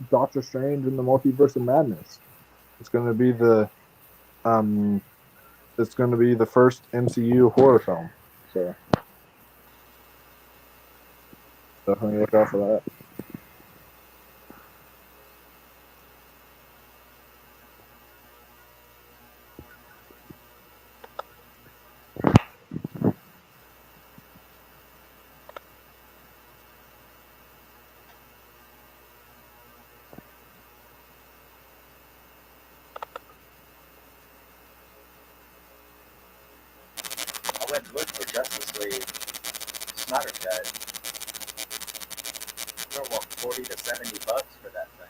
A: Doctor Strange in the Multiverse of Madness. It's going to be the um, it's going to be the first MCU horror film. So definitely look out for that.
B: I went and looked for Justice League Snyder Cut. They're what, 40 to 70 bucks for that thing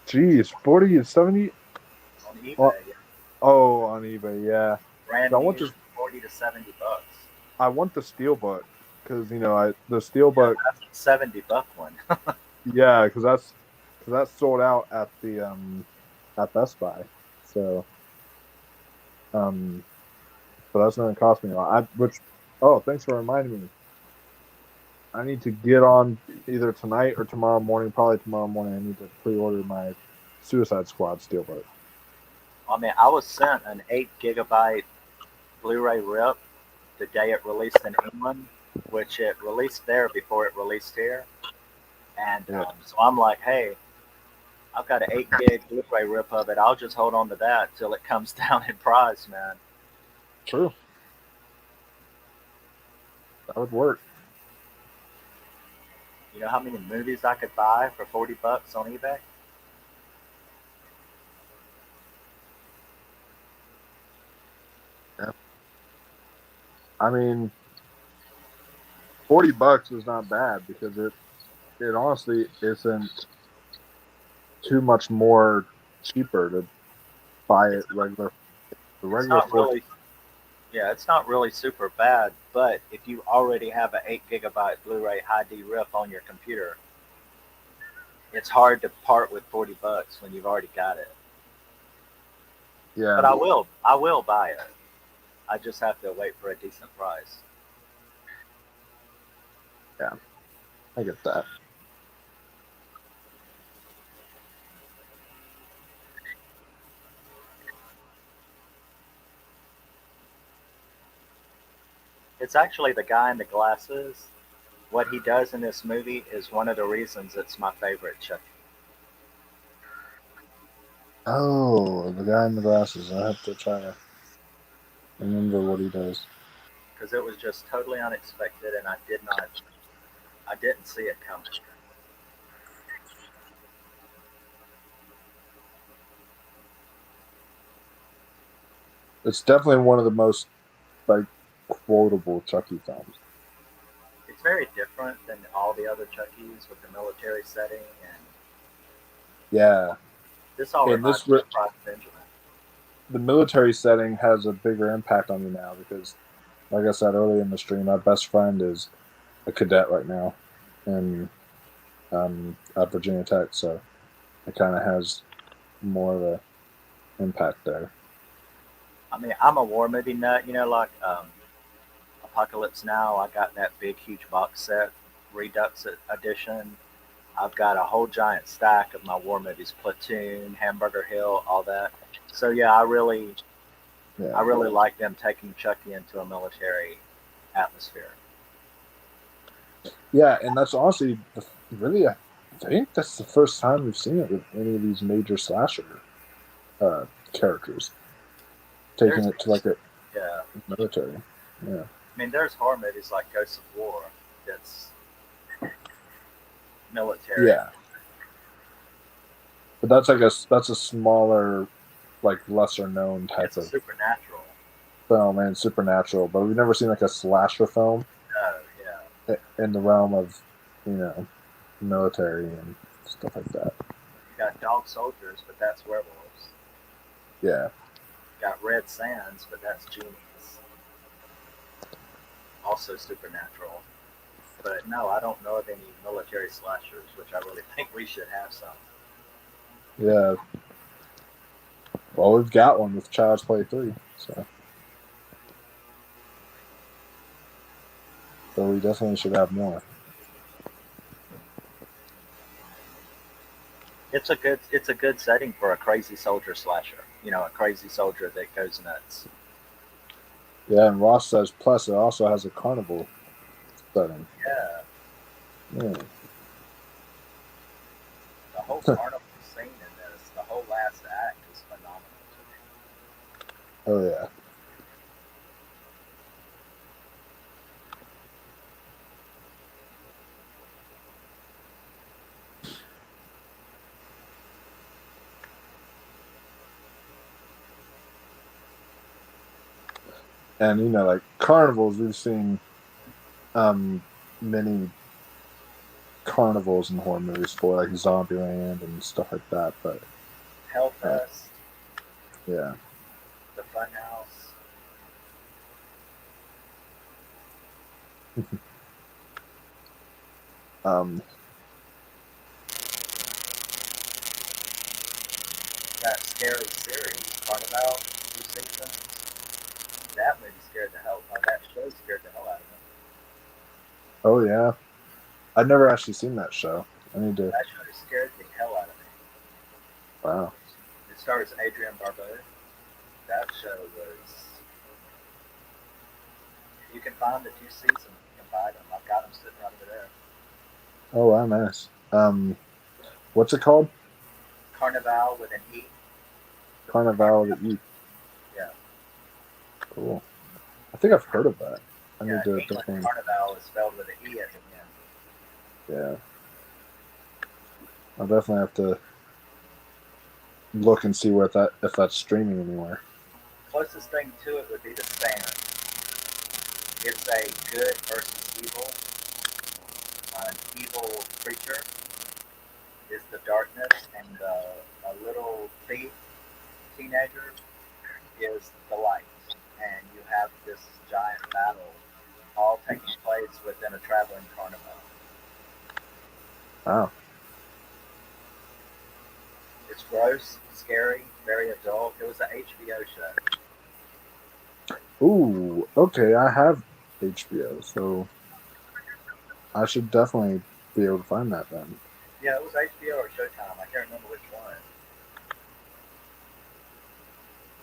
A: Jeez, 40 and 70.
B: on
A: Oh,
B: eBay.
A: oh, on eBay, yeah.
B: Brand
A: I want
B: new,
A: this.
B: 40 to 70 bucks.
A: I want the steelbook because the steelbook.
B: That's a 70 buck one.
A: Yeah, because that's sold out at Best Buy. So but that's going to cost me a lot. Thanks for reminding me. I need to get on either tonight or tomorrow morning. Probably tomorrow morning. I need to pre-order my Suicide Squad steelbook.
B: I mean, I was sent an 8 gigabyte Blu-ray rip the day it released in England, which it released there before it released here. And
A: Yeah,
B: so I'm like, hey, I've got an 8 gig Blu-ray rip of it. I'll just hold on to that till it comes down in price, man.
A: true. That would work.
B: You know how many movies I could buy for 40 bucks on eBay?
A: Yeah. I mean, $40 is not bad because it honestly isn't too much more cheaper to buy it
B: It's
A: regular. The
B: it's
A: regular
B: not
A: 14.
B: really yeah, it's not really super bad. But if you already have an 8 gigabyte Blu-ray high D rip on your computer, it's hard to part with 40 bucks when you've already got it. But
A: Yeah,
B: I will buy it. I just have to wait for a decent price.
A: yeah, I get that.
B: It's actually the guy in the glasses. What he does in this movie is one of the reasons it's my favorite Chucky.
A: Oh, the guy in the glasses. I have to try to remember what he does.
B: Because it was just totally unexpected, and I didn't see it coming.
A: It's definitely one of the most like quotable Chucky films.
B: It's very different than all the other Chuckies with the military setting, and
A: Yeah,
B: this all
A: and
B: reminds me of Private Benjamin.
A: the military setting has a bigger impact on me now because, like I said earlier in the stream, my best friend is a cadet right now, in at Virginia Tech, so it kind of has more of a impact there.
B: I mean, I'm a war movie nut, like Apocalypse Now. I got that big, huge box set, Redux edition. I've got a whole giant stack of my war movies, Platoon, Hamburger Hill, all that. So yeah, I
A: Yeah,
B: really like them taking Chucky into a military atmosphere.
A: yeah, and that's honestly really, I think that's the first time we've seen it with any of these major slasher uh, characters taking
B: There's
A: it to like a
B: yeah,
A: military. Yeah,
B: I mean, there's horror movies like Ghosts of War that's military.
A: yeah, But that's a smaller, like lesser known type
B: It's a
A: of
B: supernatural.
A: film and supernatural. But we've never seen like a slasher film
B: No, yeah.
A: in the realm of, you know, military and stuff like that.
B: You got dog soldiers, but that's werewolves.
A: Yeah.
B: You got red sands, but that's genies. Also supernatural. But no, I don't know of any military slashers, which I really think we should have some.
A: Yeah. Well, we've got one with Child's Play 3, so we definitely should have more.
B: It's a good setting for a crazy soldier slasher. You know, a crazy soldier that goes nuts.
A: Yeah, and Ross says, plus it also has a carnival setting.
B: Yeah,
A: Yeah.
B: the whole carnival scene in this, the whole last act is phenomenal
A: Oh, yeah. And, you know, like carnivals, we've seen many carnivals in horror movies for like Zombieland and stuff like that. But
B: to me. Hellfest,
A: yeah,
B: the Funhouse.
A: um,
B: That scary series, Carnival, two seasons. That movie scared the hell. That show scared the hell out of me.
A: oh yeah, I've never actually seen that show. I need to.
B: That show scared the hell out of me.
A: Wow.
B: It stars Adrian Barbeau. That show was. You can find the two seasons. You can buy them. I've got them sitting right over there.
A: Oh wow, nice. What's it called?
B: Carnival with an E.
A: Carnival of the East.
B: Yeah.
A: Cool. I think I've heard of that. I
B: Yeah.
A: need to
B: England
A: definitely.
B: Carnival is spelled with an E at the end.
A: Yeah, I'll definitely have to look and see where that if that's streaming anywhere.
B: Closest thing to it would be The Stand. It's a good versus evil. An evil creature is the darkness, and a little thief teenager is the light. And you have this giant battle all taking place within a traveling carnival.
A: Wow.
B: It's gross, scary, very adult. It was an HBO show.
A: Ooh, okay. I have HBO, so I should definitely be able to find that then.
B: Yeah, it was HBO or Showtime. I can't remember which one.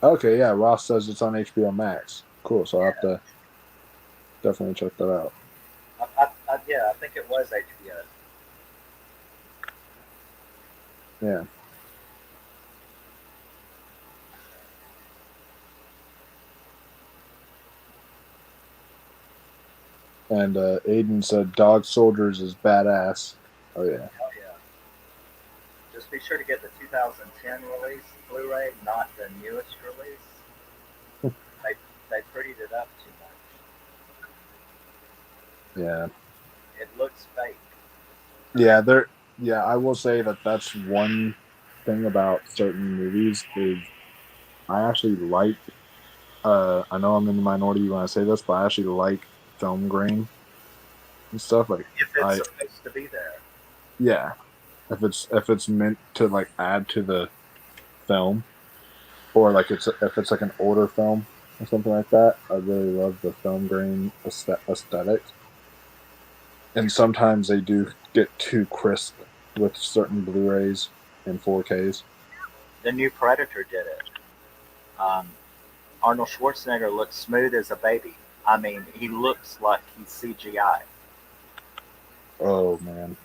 A: Okay, yeah. Ross says it's on HBO Max. Cool. So I'll have
B: Yeah,
A: to definitely check that out.
B: yeah, I think it was HBO.
A: Yeah. And Aiden said Dog Soldiers is badass. Oh yeah.
B: Oh yeah. Just be sure to get the 2010 release Blu-ray, not the newest release. They they prettied it up too
A: Yeah.
B: much. It looks fake.
A: Yeah, there yeah, I will say that that's one thing about certain movies is I actually like I know I'm in the minority when I say this, but I actually like film grain and stuff. Like
B: If it's
A: I
B: supposed to be there.
A: yeah. If it's meant to like add to the film or like if it's like an older film or something like that, I really love the film grain aesthetic. And sometimes they do get too crisp with certain Blu-rays and 4Ks.
B: The new Predator did it. Um, Arnold Schwarzenegger looks smooth as a baby. I mean, he looks like he's CGI.
A: Oh man,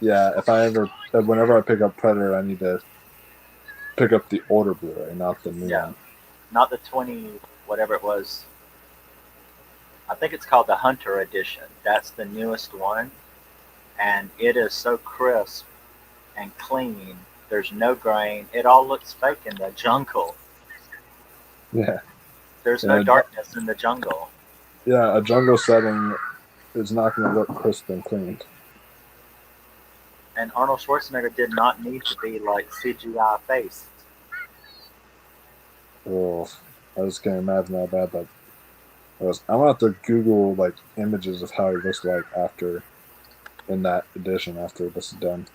A: yeah. If I ever, whenever I pick up Predator, I need to pick up the older Blu-ray, not the new
B: Yeah,
A: one.
B: not the 20 whatever it was. I think it's called the Hunter Edition. That's the newest one, and it is so crisp. and clean. There's no grain. It all looks fake in the jungle.
A: Yeah.
B: There's no
A: Yeah,
B: darkness in the jungle.
A: yeah, a jungle setting is not going to look crisp and clean.
B: And Arnold Schwarzenegger did not need to be like CGI faced.
A: Oh, I just can't imagine how bad that was. I'm going to have to Google like images of how he looks like after in that edition after this is done.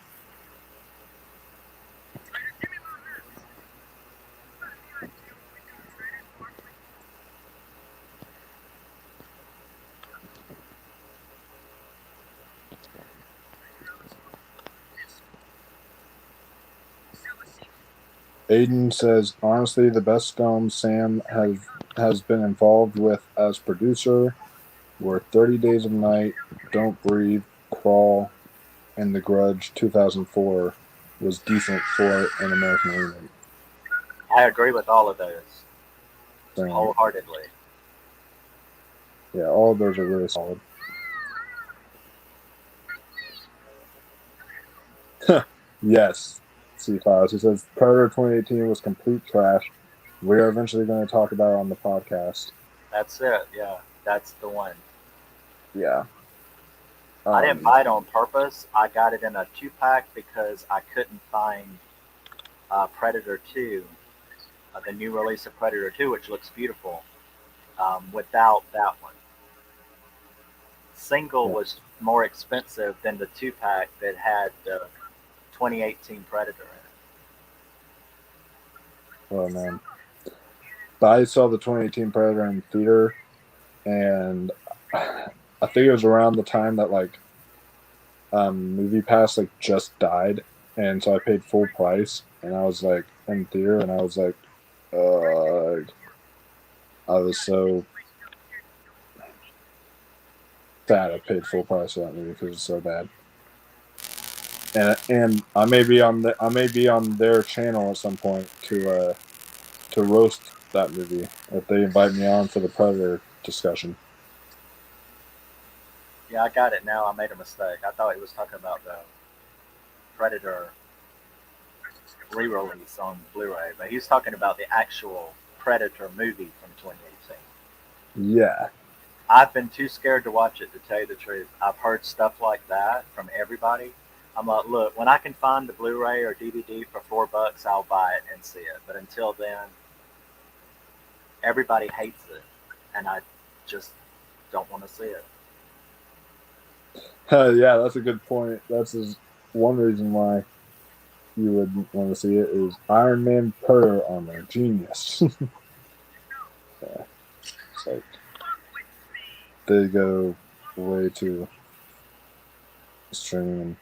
A: Aiden says, honestly, the best films Sam has been involved with as producer were 30 Days of Night, Don't Breathe, Crawl, and The Grudge 2004 was decent for an American remake.
B: I agree with all of those
A: So,
B: wholeheartedly.
A: yeah, all of those are really solid. Yes, C-Files. He says Predator 2018 was complete trash. We are eventually going to talk about it on the podcast.
B: That's it. Yeah, that's the one.
A: Yeah.
B: I didn't buy it on purpose. I got it in a 2-pack because I couldn't find Predator 2, the new release of Predator 2, which looks beautiful, without that one. Single
A: Yeah.
B: was more expensive than the 2-pack that had the 2018 Predator in it.
A: Oh, man. But I saw the 2018 Predator in theater, and I think it was around the time that like Movie Pass like just died, and so I paid full price, and I was like in theater, and I was like, I was so sad I paid full price for that movie because it's so bad. And I may be on their channel at some point to roast that movie if they invite me on for the Predator discussion.
B: Yeah, I got it now. I made a mistake. I thought he was talking about the Predator re-release on Blu-ray, but he's talking about the actual Predator movie from 2018.
A: Yeah.
B: I've been too scared to watch it, to tell you the truth. I've heard stuff like that from everybody. I'm like, look, when I can find the Blu-ray or DVD for $4, I'll buy it and see it. But until then, everybody hates it, and I just don't want to see it.
A: Yeah, that's a good point. That's one reason why you would want to see it is Iron Man Predator armor. Genius. Yeah. It's like they go way too extreme.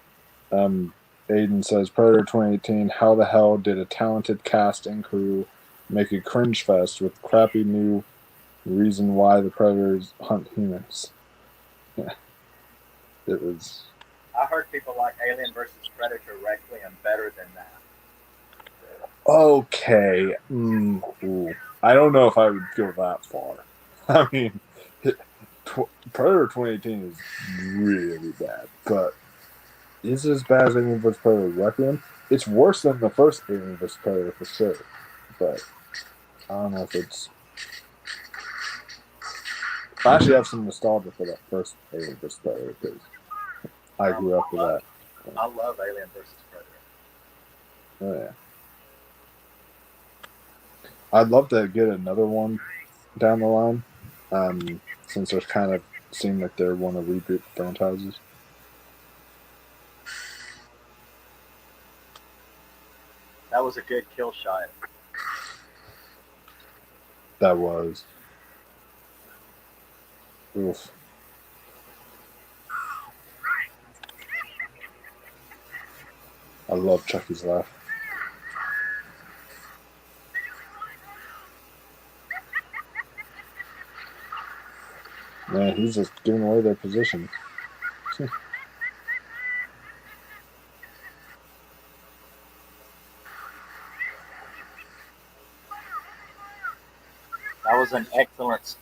A: Aiden says Predator 2018, how the hell did a talented cast and crew make a cringe fest with crappy new reason why the predators hunt humans? Yeah. It was.
B: I heard people like Alien vs. Predator Requiem better than that.
A: Okay. Ooh. I don't know if I would go that far. I mean, Predator 2018 is really bad, but is it as bad as Alien vs. Predator Requiem? It's worse than the first Alien vs. Predator for sure, but I don't know if it's. I actually have some nostalgia for that first Alien vs. Predator because I grew up with that.
B: I love Alien vs. Predator.
A: Oh yeah. I'd love to get another one down the line, since they're kind of seem like they want to reboot franchises.
B: That was a good kill shot.
A: That was. Oof. I love Chucky's laugh. Man, he's just giving away their position.
B: That was an excellent,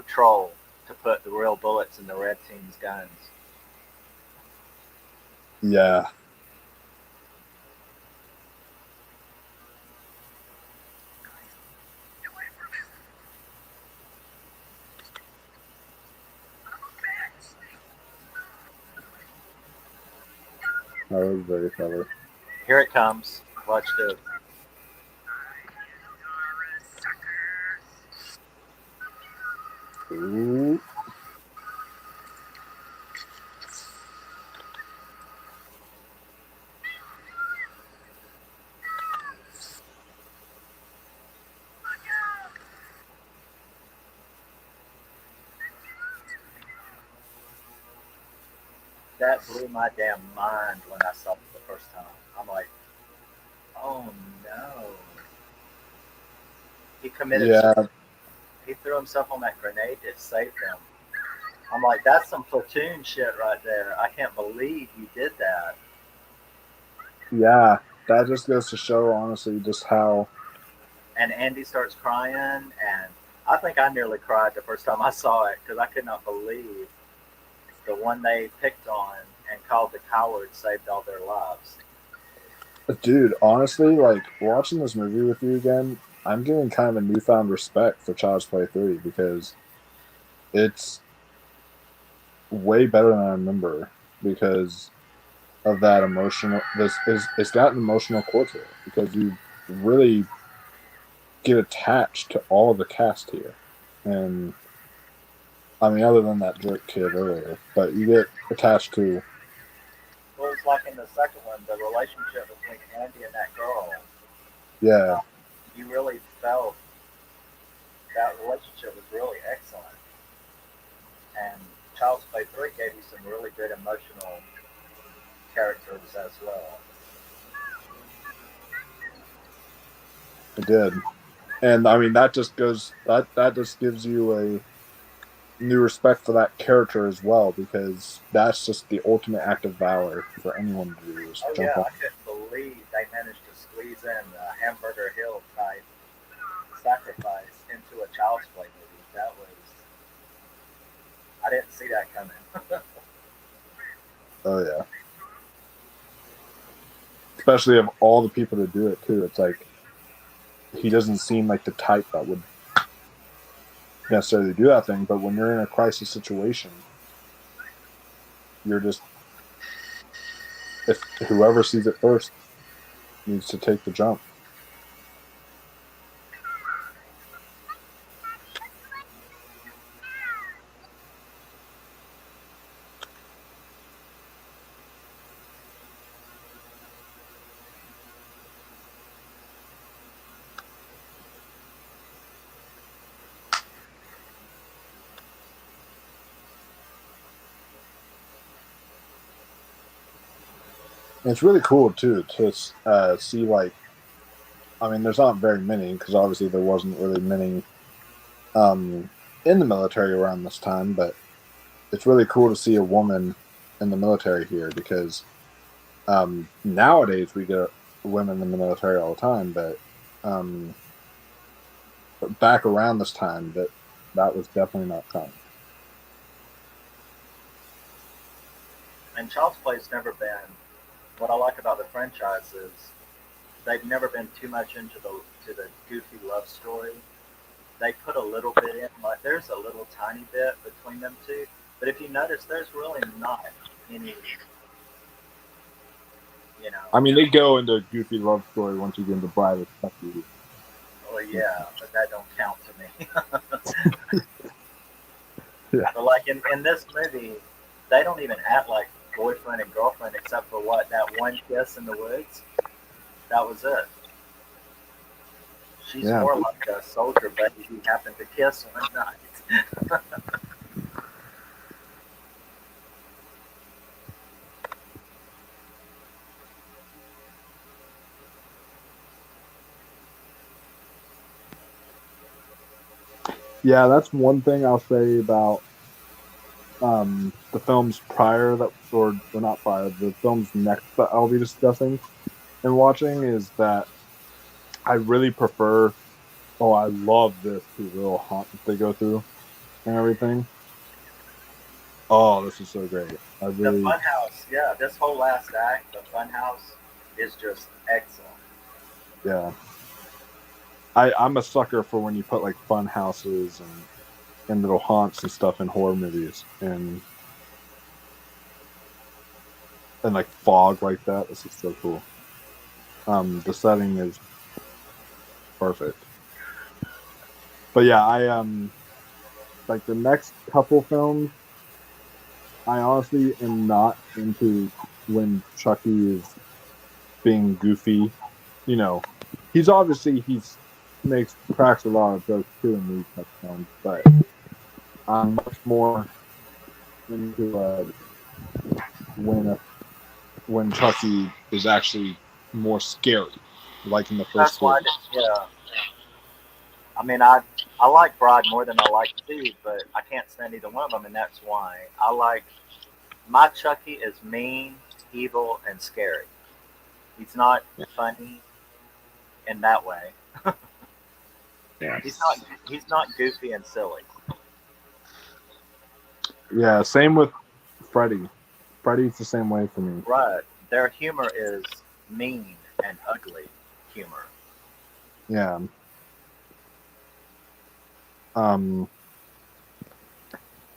B: troll to put the real bullets in the red team's guns.
A: Yeah. That was very clever.
B: Here it comes. Watch this.
A: Ooh.
B: That blew my damn mind when I saw it the first time. I'm like, oh no. He committed
A: Yeah,
B: suicide. He threw himself on that grenade to save them. I'm like, that's some platoon shit right there. I can't believe you did that.
A: yeah. That just goes to show, honestly, just how.
B: And Andy starts crying, and I think I nearly cried the first time I saw it because I could not believe the one they picked on and called the coward saved all their lives.
A: Dude, honestly, like watching this movie with you again, I'm getting kind of a newfound respect for Child's Play 3 because it's way better than I remember because of that emotional. This is it's got an emotional core to it because you really get attached to all the cast here, and I mean, other than that jerk kid earlier, but you get attached to.
B: Well, it's like in the second one, the relationship between Andy and that girl.
A: Yeah,
B: You really felt that relationship was really excellent. And Child's Play 3 gave you some really good emotional characters as well.
A: it did, and I mean that just goes that just gives you a new respect for that character as well because that's just the ultimate act of valor for anyone to do is
B: Oh
A: jump
B: yeah,
A: on.
B: I couldn't believe they managed to squeeze in a Hamburger Hill type sacrifice into a Child's Play movie. That was I didn't see that coming.
A: Oh yeah, especially of all the people to do it too. It's like he doesn't seem like the type that would necessarily do that thing, but when you're in a crisis situation, you're just if whoever sees it first needs to take the jump. And it's really cool too to see like I mean, there's not very many because obviously there wasn't really many um, in the military around this time, but it's really cool to see a woman in the military here because nowadays we get women in the military all the time, um, but back around this time that was definitely not common.
B: And Child's Play's never been what I like about the franchise is they've never been too much into the goofy love story. They put a little bit in, like there's a little tiny bit between them two, but if you notice, there's really not any, you know.
A: I mean, they go into a goofy love story once you get into Bride of Chucky.
B: Well, yeah, but that don't count to me.
A: Yeah,
B: But like in this movie, they don't even act like boyfriend and girlfriend except for what that one kiss in the woods. That was it. She's
A: yeah,
B: more like a soldier buddy who happened to kiss one night.
A: yeah. That's one thing I'll say about the films prior that, or not prior, the films next that I'll be discussing and watching is that I really prefer. Oh, I love this too. The little haunt that they go through and everything. Oh, this is so great. I
B: The
A: really,
B: Funhouse, yeah, this whole last act, the Funhouse, is just excellent.
A: yeah. I'm a sucker for when you put like fun houses and little haunts and stuff in horror movies. And and like fog like that. This is so cool. The setting is perfect. But yeah, I like the next couple films. I honestly am not into when Chucky is being goofy. You know, he's cracks a lot of jokes too in these type of films, but I'm much more into when when Chucky is actually more scary, like in the first
B: That's why,
A: three.
B: yeah. I mean, I like Bride more than I like Steve, but I can't stand either one of them, and that's why I like my Chucky is mean, evil, and scary. He's not funny in that way.
A: Yeah.
B: He's not goofy and silly.
A: Yeah, same with Freddy. Freddy's the same way for me.
B: Right. Their humor is mean and ugly humor.
A: Yeah. Um,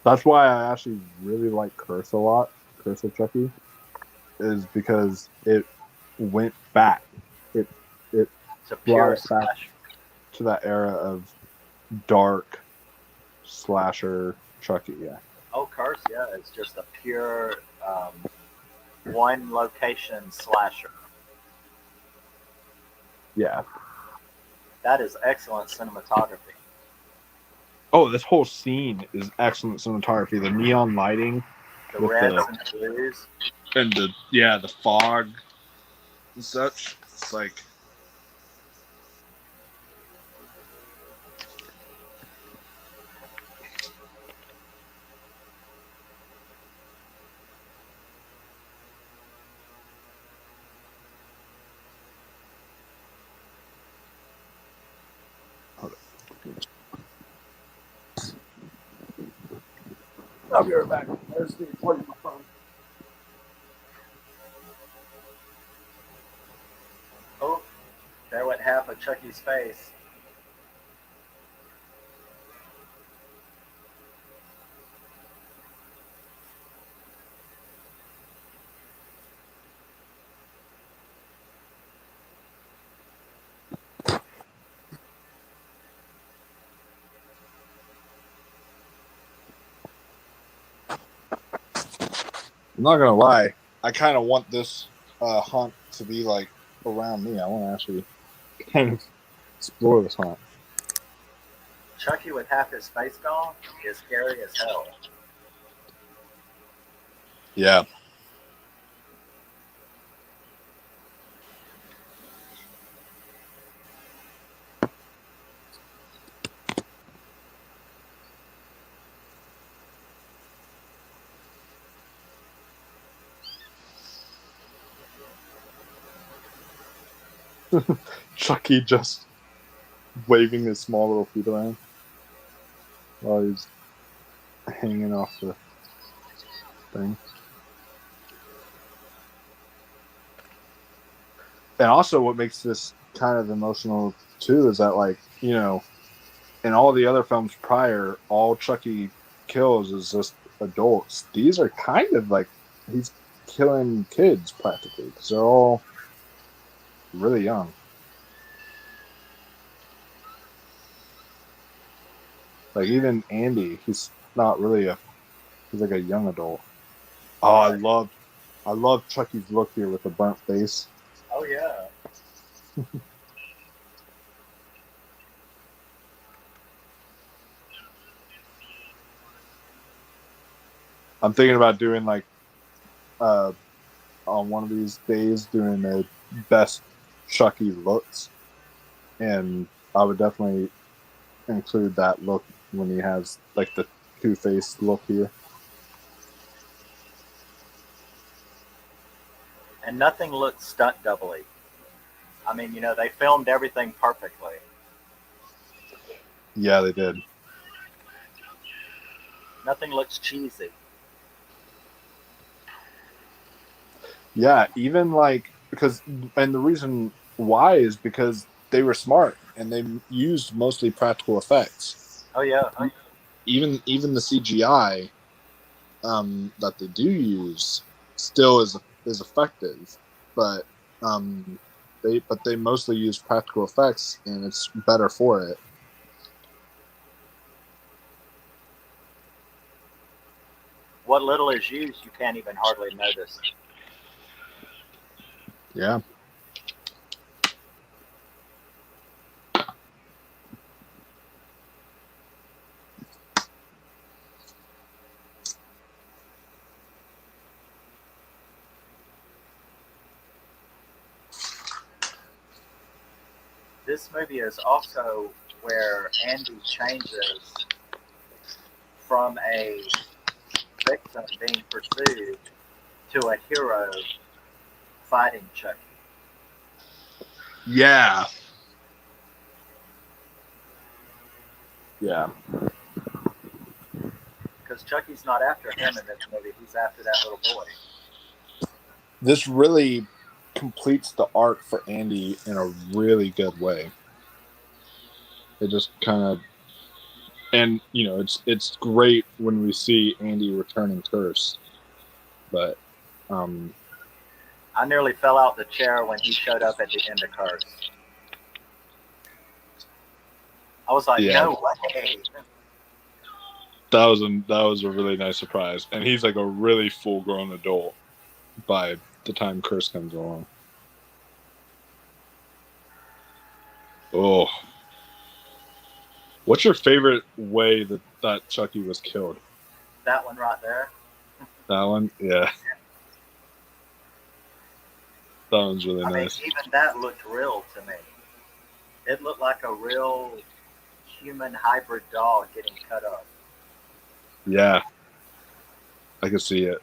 A: that's why I actually really like Curse a lot. Curse of Chucky is because it went back. It
B: It's a
A: brought
B: pure
A: it back
B: slasher.
A: to that era of dark slasher Chucky. Yeah.
B: Oh, Curse, yeah, it's just a pure one location slasher.
A: Yeah.
B: That is excellent cinematography.
A: Oh, this whole scene is excellent cinematography. The neon lighting
B: The
A: with
B: reds and the blues.
A: and the fog and such. It's like I'll be right back. There's the plug in my phone.
B: Oh, there went half of Chucky's face.
A: I'm not gonna lie. I kind of want this hunt to be like around me. I want to actually kind of explore this hunt.
B: Chucky with half his face gone is scary as hell.
A: Yeah. Chucky just waving his small little feet around while he's hanging off the thing. And also, what makes this kind of emotional too is that, like, in all the other films prior, all Chucky kills is just adults. These are kind of like he's killing kids practically because they're all really young. Like even Andy, he's not really he's like a young adult. Oh, I love Chucky's look here with the burnt face.
B: Oh yeah.
A: I'm thinking about doing like on one of these days doing the best Chucky looks, and I would definitely include that look when he has like the two-faced look here.
B: And nothing looks stunt doubly. I mean, they filmed everything perfectly.
A: Yeah, they did.
B: Nothing looks cheesy.
A: Yeah, even like and the reason why is because they were smart and they used mostly practical effects.
B: Oh yeah.
A: Even the CGI that they do use still is is effective, but they mostly use practical effects, and it's better for it.
B: What little is used, you can't even hardly notice.
A: Yeah.
B: This movie is also where Andy changes from a victim being pursued to a hero fighting Chucky.
A: Yeah. Yeah.
B: Because Chucky's not after him in this movie, he's after that little boy.
A: This really completes the arc for Andy in a really good way. It just kind of, and it's great when we see Andy returning Curse, but
B: I nearly fell out the chair when he showed up at the end of Curse. I was like,
A: yeah,
B: no way.
A: that was a really nice surprise, and he's like a really full grown adult by the time Curse comes along. Oh, what's your favorite way that Chucky was killed?
B: That one right there.
A: That one, yeah, that one's really
B: I mean,
A: nice.
B: even that looked real to me. It looked like a real human hybrid dog getting cut up.
A: Yeah, I can see it.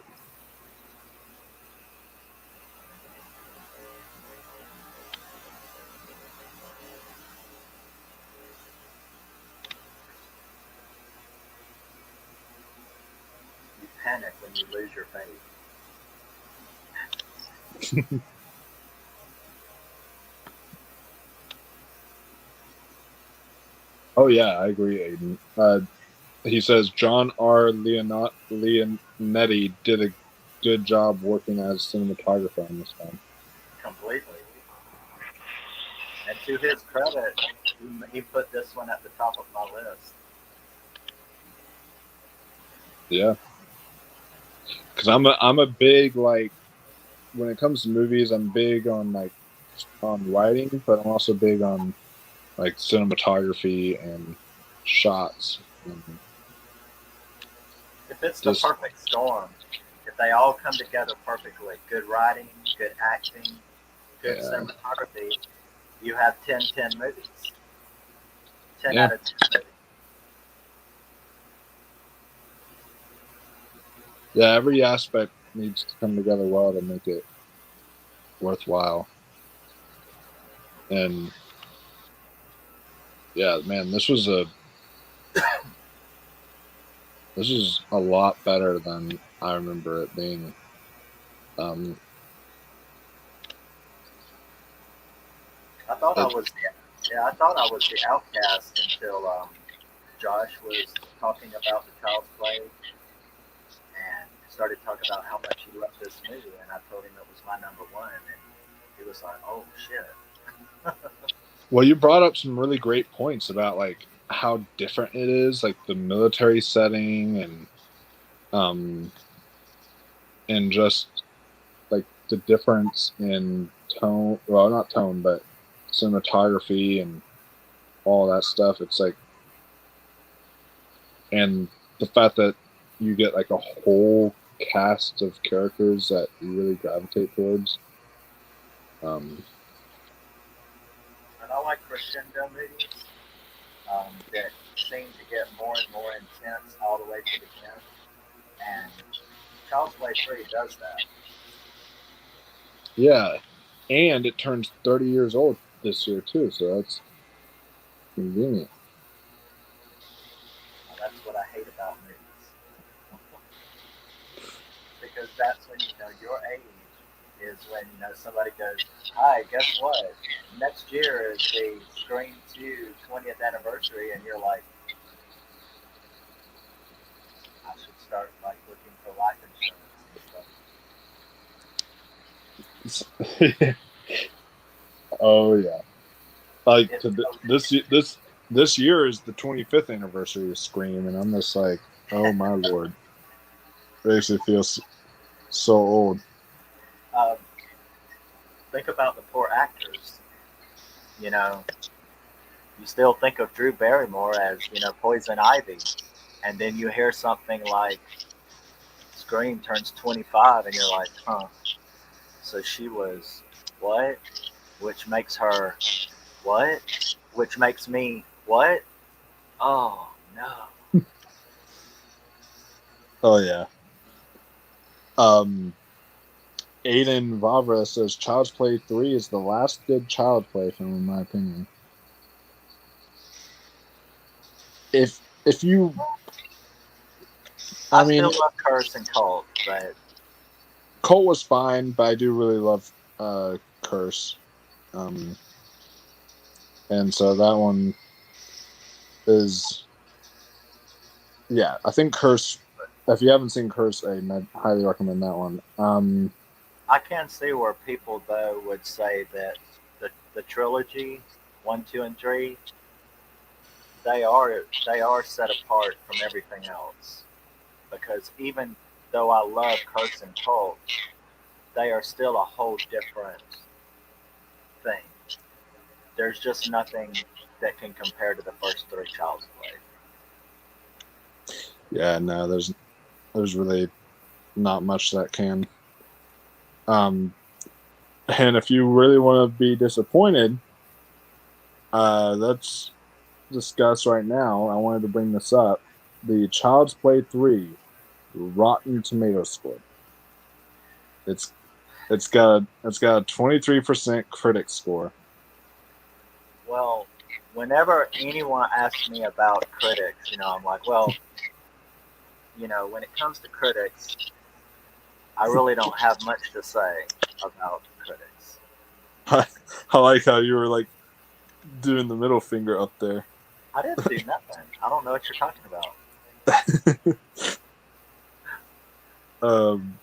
B: You panic when you lose your faith.
A: Oh yeah, I agree, Aiden. He says John R. Leonetti did a good job working as cinematographer on this film.
B: Completely. And to his credit, he put this one at the top of my list.
A: Yeah, because I'm a big, like, when it comes to movies, I'm big on writing, but I'm also big on like cinematography and shots and
B: If it's the
A: just
B: perfect storm, if they all come together perfectly, good writing, good acting, good
A: yeah,
B: cinematography, you have 10-10 movies. 10
A: yeah,
B: out of 10 movies.
A: yeah. Every aspect needs to come together well to make it worthwhile. And yeah, man, this is a lot better than I remember it being. Um,
B: I thought I
A: it,
B: was I thought I was the outcast until Josh was talking about the Child's Play and started talking about how much he loved this movie, and I told him it was my number one, and he was like, "Oh shit."
A: well, you brought up some really great points about like how different it is, like the military setting um, and just like the difference in tone. Well, not tone, but cinematography and all that stuff. It's like, and the fact that you get like a whole cast of characters that you really gravitate towards. Um,
B: And I like crescendo movies that seem to get more and more intense all the way to the end, and Child's Play 3 does that.
A: yeah, and it turns 30 years old this year too, so that's convenient.
B: And that's what I hate about movies. Because that's when you know your age is when somebody goes, "Hi, guess what? Next year is the Scream 2 20th anniversary," and you're like, "I should start like looking for life insurance and stuff."
A: Oh yeah. Like
B: It's
A: this year is the 25th anniversary of Scream, and I'm just like, oh my lord, it makes me feel so old.
B: um, think about the poor actors. You know, you still think of Drew Barrymore as Poison Ivy, and then you hear something like Scream turns 25, and you're like, huh? So she was what? Which makes her what? Which makes me what? Oh no.
A: Oh yeah. Um, Aiden Vavra says Child's Play 3 is the last good Child's Play film, in my opinion. If you, I
B: I
A: mean,
B: still love Curse and Cult, but
A: Cole was fine, but I do really love Curse. And so that one is, yeah, I think Curse. If you haven't seen Curse, I highly recommend that one.
B: I can see where people though would say that the trilogy, 1, 2, and 3, they are set apart from everything else. Because even though I love Curse and Cult, they are still a whole different thing. There's just nothing that can compare to the first three Child's Play.
A: Yeah, no, there's really not much that can. Um, and if you really want to be disappointed, let's discuss right now. I wanted to bring this up. The Child's Play 3 Rotten Tomato score. It's it's got a 23% critic score.
B: Well, whenever anyone asks me about critics, I'm like, well, when it comes to critics, I really don't have much to say about critics.
A: I like how you were like doing the middle finger up there.
B: I didn't do nothing. I don't know what you're talking about.
A: um,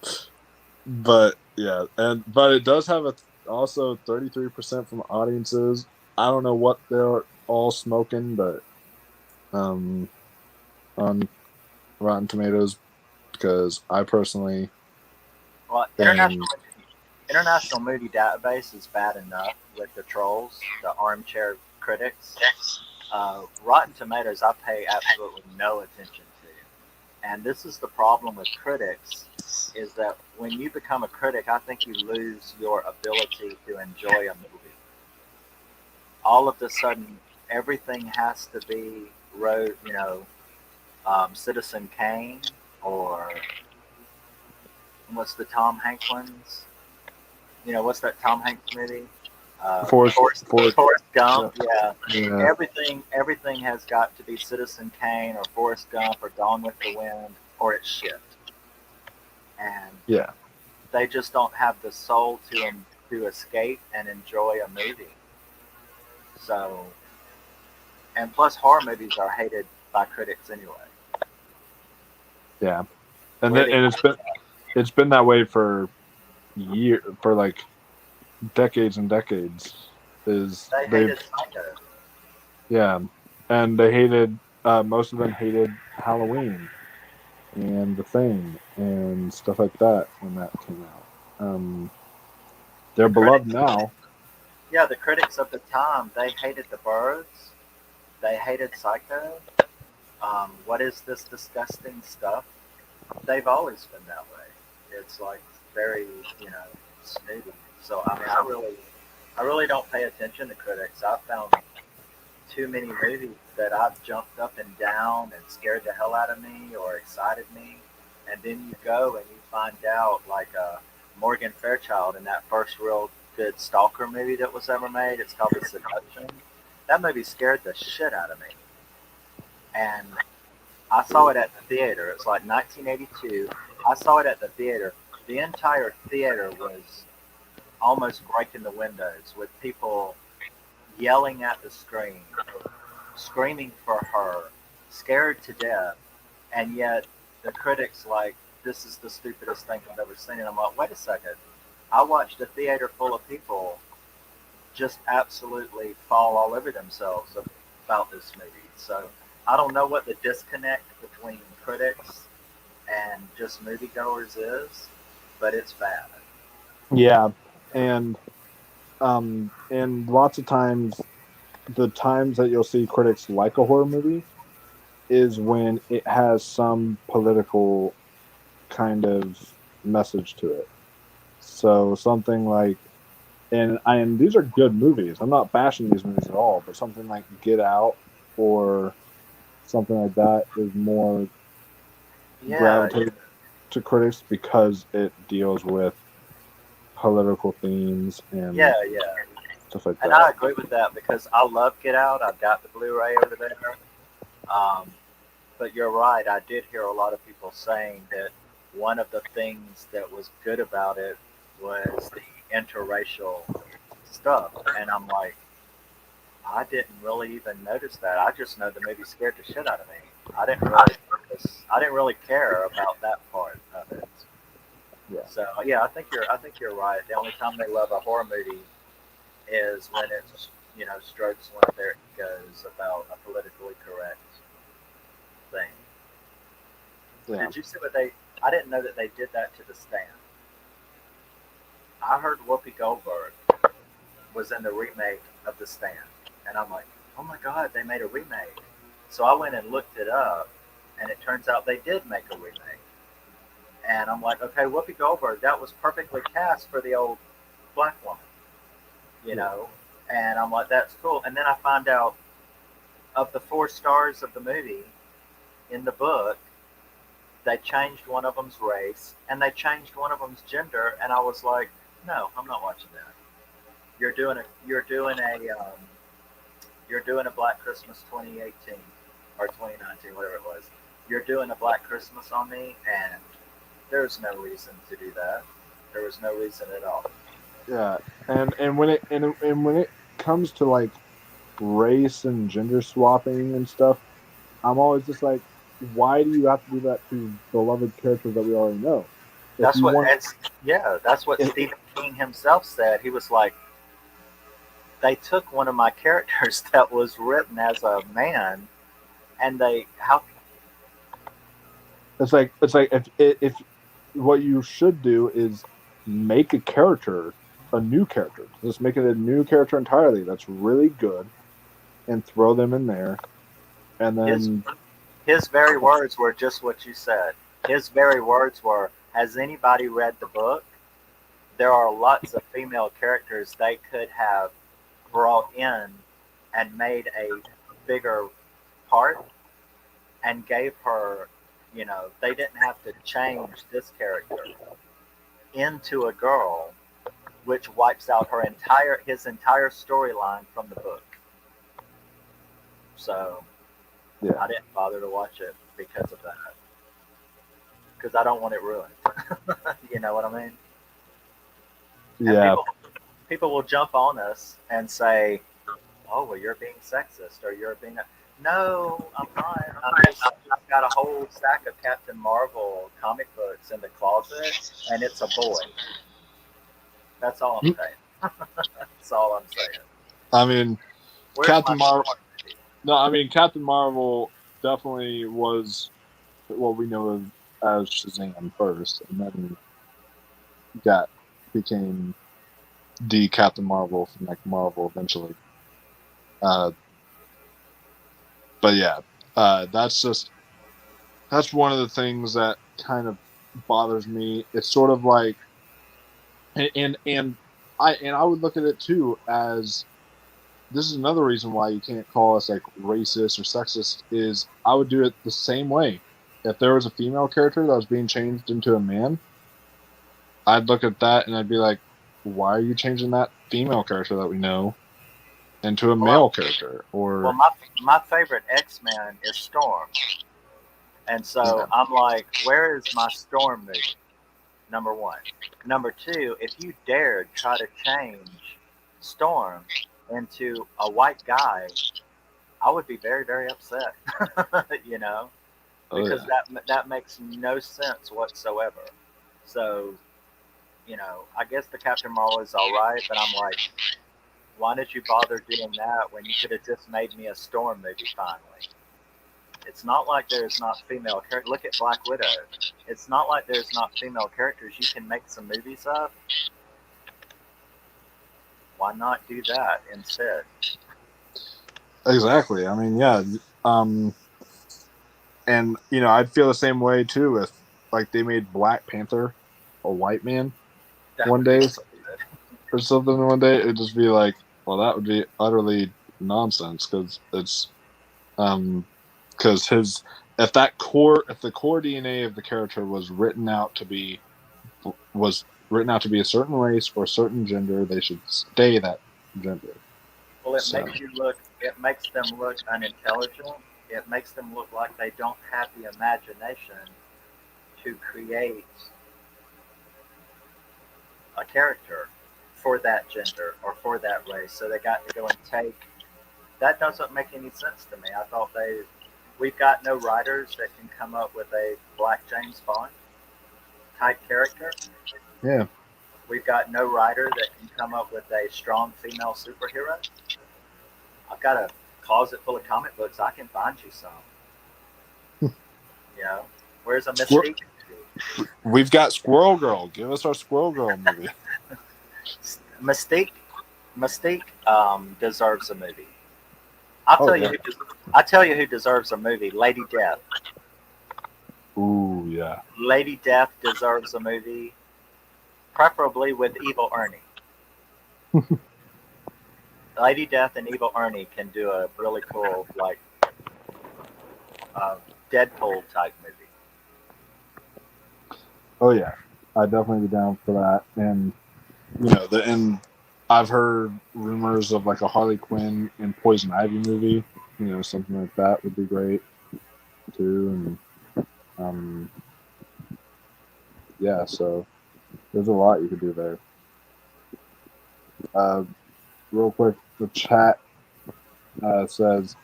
A: but yeah, but it does have also 33% from audiences. I don't know what they're all smoking, but um, on Rotten Tomatoes, because I personally
B: Well,
A: am.
B: International Movie Database is bad enough with the trolls, the armchair critics. Rotten Tomatoes, I pay absolutely no attention to, and this is the problem with critics: is that when you become a critic, I think you lose your ability to enjoy a movie. All of a sudden, everything has to be Citizen Kane or what's the Tom Hanks ones? What's that Tom Hanks movie?
A: Forrest,
B: Forrest
A: yeah,
B: Gump. Yeah,
A: yeah,
B: everything has got to be Citizen Kane or Forrest Gump or Gone with the Wind or it's shit. And
A: yeah,
B: they just don't have the soul to escape and enjoy a movie. So, and plus horror movies are hated by critics anyway.
A: yeah, and
B: Where
A: then,
B: they
A: and it's been that way for like decades and decades. Is
B: they
A: they've
B: hated Psycho.
A: Yeah, and they hated. Most of them hated Halloween and The Thing and stuff like that when that came out. They're
B: The
A: beloved
B: critics,
A: now.
B: yeah, the critics of the time, they hated The Birds. They hated Psycho. What is this disgusting stuff? They've always been that way. It's like very, snooty. So I mean, I really don't pay attention to critics. I've found too many movies that I've jumped up and down and scared the hell out of me or excited me, and then you go and you find out like Morgan Fairchild in that first real good stalker movie that was ever made. It's called The Seduction. That movie scared the shit out of me, and I saw it at the theater. It's like 1982. I saw it at the theater. The entire theater was almost breaking the windows with people yelling at the screen, screaming for her, scared to death, and yet the critics like this is the stupidest thing I've ever seen. And I'm like, wait a second, I watched a theater full of people just absolutely fall all over themselves about this movie. So I don't know what the disconnect between critics and just moviegoers is, but it's bad.
A: Yeah, and lots of times, the times that you'll see critics like a horror movie is when it has some political kind of message to it. So something like, and these are good movies. I'm not bashing these movies at all, but something like Get Out or something like that is more
B: Yeah,
A: gravitated to critics because it deals with political themes and
B: yeah.
A: stuff like
B: And
A: that.
B: I agree with that because I love Get Out. I've got the Blu-ray over there. Um, but you're right. I did hear a lot of people saying that one of the things that was good about it was the interracial stuff. And I'm like, I didn't really even notice that. I just know the movie scared the shit out of me. I didn't really care about that part of it.
A: Yeah,
B: So yeah, I think you're right. The only time they love a horror movie is when it's strokes one of their egos about a politically correct thing.
A: yeah,
B: Did you see what they? I didn't know that they did that to The Stand. I heard Whoopi Goldberg was in the remake of The Stand, and I'm like, oh my god, they made a remake. So I went and looked it up, and it turns out they did make a remake. And I'm like, okay, Whoopi Goldberg, that was perfectly cast for the old black woman, you
A: yeah.
B: know. And I'm like, that's cool. And then I find out of the four stars of the movie in the book, they changed one of them's race and they changed one of them's gender, and I was like, no, I'm not watching that. You're doing a Black Christmas 2018 or 2019, whatever it was. You're doing a Black Christmas on me, and there's no reason to do that. There was no reason at all.
A: Yeah, and when it comes to like race and gender swapping and stuff, I'm always just like, why do you have to do that to beloved characters that we already know? If
B: That's
A: you
B: what
A: want,
B: it's yeah. That's what
A: if,
B: Stephen King himself said. He was like, they took one of my characters that was written as a man, and they how
A: it's like if what you should do is make a character a new character, just make it a new character entirely. That's really good, and throw them in there, and
B: his
A: then
B: his very words were just what you said. His very words were, "Has anybody read the book? There are lots of female characters they could have brought in and made a bigger part and gave her, they didn't have to change this character into a girl, which wipes out his entire storyline from the book." So
A: yeah,
B: I didn't bother to watch it because of that, because I don't want it ruined. You know what I mean? And
A: yeah,
B: people will jump on us and say, "Oh, well, you're being sexist, or you're being." No, I'm not. I've got a whole stack of Captain Marvel comic books in the closet, and it's a boy. That's all I'm saying. That's all I'm saying.
A: I mean,
B: Where's my
A: Captain Marvel.
B: Thor?
A: No, I mean Captain Marvel definitely was what we know of as Shazam first, and then got became the Captain Marvel from like Marvel eventually. Uh, but yeah, that's one of the things that kind of bothers me. It's sort of like, and I would look at it too as this is another reason why you can't call us like racist or sexist. Is I would do it the same way. If there was a female character that was being changed into a man, I'd look at that and I'd be like, why are you changing that female character that we know into a
B: Well,
A: male character?
B: well,
A: Or
B: my favorite X Men is Storm, and
A: yeah,
B: so I'm like, where is my Storm movie? Number one. Number two, if you dared try to change Storm into a white guy, I would be very, very upset. you know,
A: oh
B: because
A: yeah,
B: that makes no sense whatsoever. So I guess the Captain Marvel is all right, but I'm like, why did you bother doing that when you could have just made me a Storm movie finally? It's not like there's not female characters. Look at Black Widow. It's not like there's not female characters you can make some movies of. Why not do that instead?
A: Exactly. I mean, yeah. And I'd feel the same way too if like they made Black Panther a white man
B: That
A: one
B: would be
A: day
B: stupid.
A: or something one day. It'd just be like, well, that would be utterly nonsense because it's because his if the core DNA of the character was written out to be a certain race or a certain gender, they should stay that gender.
B: Well,
A: So
B: it makes them look unintelligent. It makes them look like they don't have the imagination to create a character for that gender or for that race. So they got to go and take. That doesn't make any sense to me. I thought we've got no writers that can come up with a Black James Bond type character.
A: yeah,
B: We've got no writer that can come up with a strong female superhero. I've got a closet full of comic books. I can find you some. You know, where's a
A: Squir-
B: Mystique?
A: we've got Squirrel Girl. Give us our Squirrel Girl movie.
B: Mystique, deserves a movie. I'll tell you.
A: Yeah.
B: I'll tell you who deserves a movie. Lady Death.
A: Ooh, yeah.
B: Lady Death deserves a movie, preferably with Evil Ernie. Lady Death and Evil Ernie can do a really cool, like, Deadpool type movie.
A: Oh yeah, I'd definitely be down for that. And I've heard rumors of like a Harley Quinn and Poison Ivy movie. Something like that would be great too. And yeah, so there's a lot you could do there. Real quick, the chat says,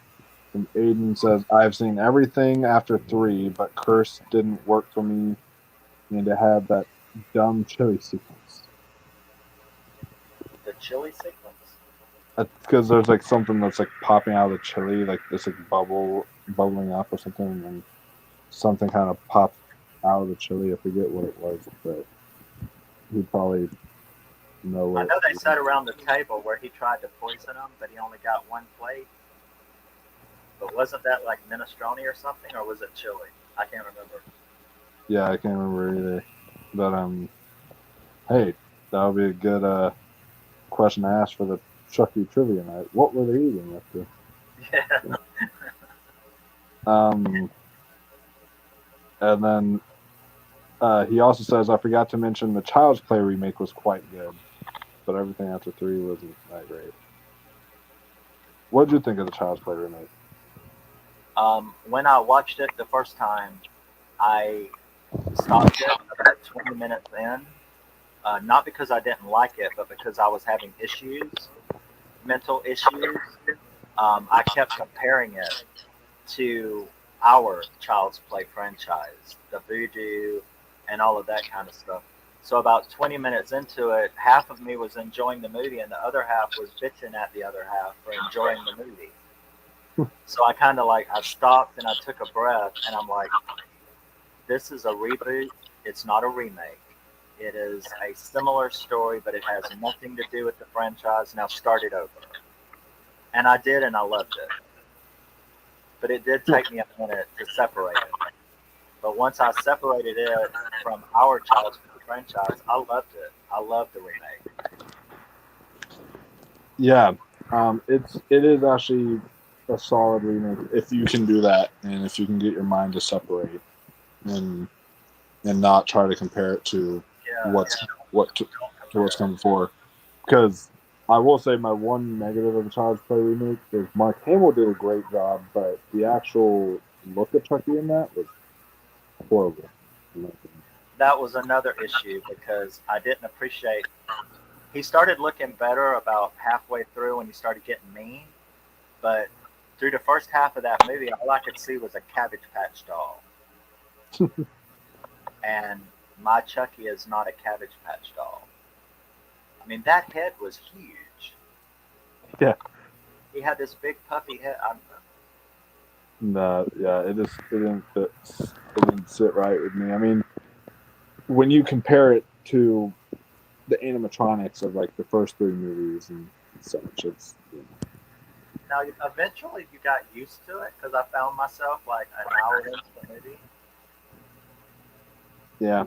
A: and Aiden says, I've seen everything after 3, but Curse didn't work for me, and it had that dumb chili sequence.
B: The chili sequence.
A: Because there's like something that's like popping out of the chili, like this like bubbling up or something, and then something kind of popped out of the chili. I forget what it was, but he'd probably know what
B: I know they sat around the table where he tried to poison them, but he only got one plate. But wasn't that like minestrone or something, or was it chili? I can't remember.
A: Yeah, I can't remember either. But hey, that would be a good question to ask for the Chucky trivia night. What were they eating after?
B: Yeah.
A: And then he also says, I forgot to mention the Child's Play remake was quite good, but everything after 3 wasn't that great. What did you think of the Child's Play remake?
B: When I watched it the first time, I stopped it about 20 minutes in. Not because I didn't like it, but because I was having mental issues. I kept comparing it to our Child's Play franchise, the Voodoo, and all of that kind of stuff. So about 20 minutes into it, half of me was enjoying the movie, and the other half was bitching at the other half for enjoying the movie. So I kind of I stopped and I took a breath, and I'm like, this is a reboot. It's not a remake. It is a similar story, but it has nothing to do with the franchise. Now start it over. And I did, and I loved it. But it did take me a minute to separate it. But once I separated it from our Child's Play franchise, I loved it. I loved the remake.
A: Yeah, it is actually a solid remake if you can do that, and if you can get your mind to separate and not try to compare it to what's come before. Because I will say my one negative of the Child's Play remake is Mark Hamill did a great job, but the actual look of Chucky in that was horrible.
B: That was another issue because I didn't appreciate. He started looking better about halfway through when he started getting mean, but through the first half of that movie, all I could see was a Cabbage Patch doll. And my Chucky is not a Cabbage Patch doll. I mean, that head was huge.
C: Yeah.
B: He had this big puffy head.
C: No, yeah, it didn't sit right with me. I mean, when you compare it to the animatronics of like the first three movies and such, it's
B: Now, eventually, you got used to it because I found myself like an hour into the movie.
C: yeah.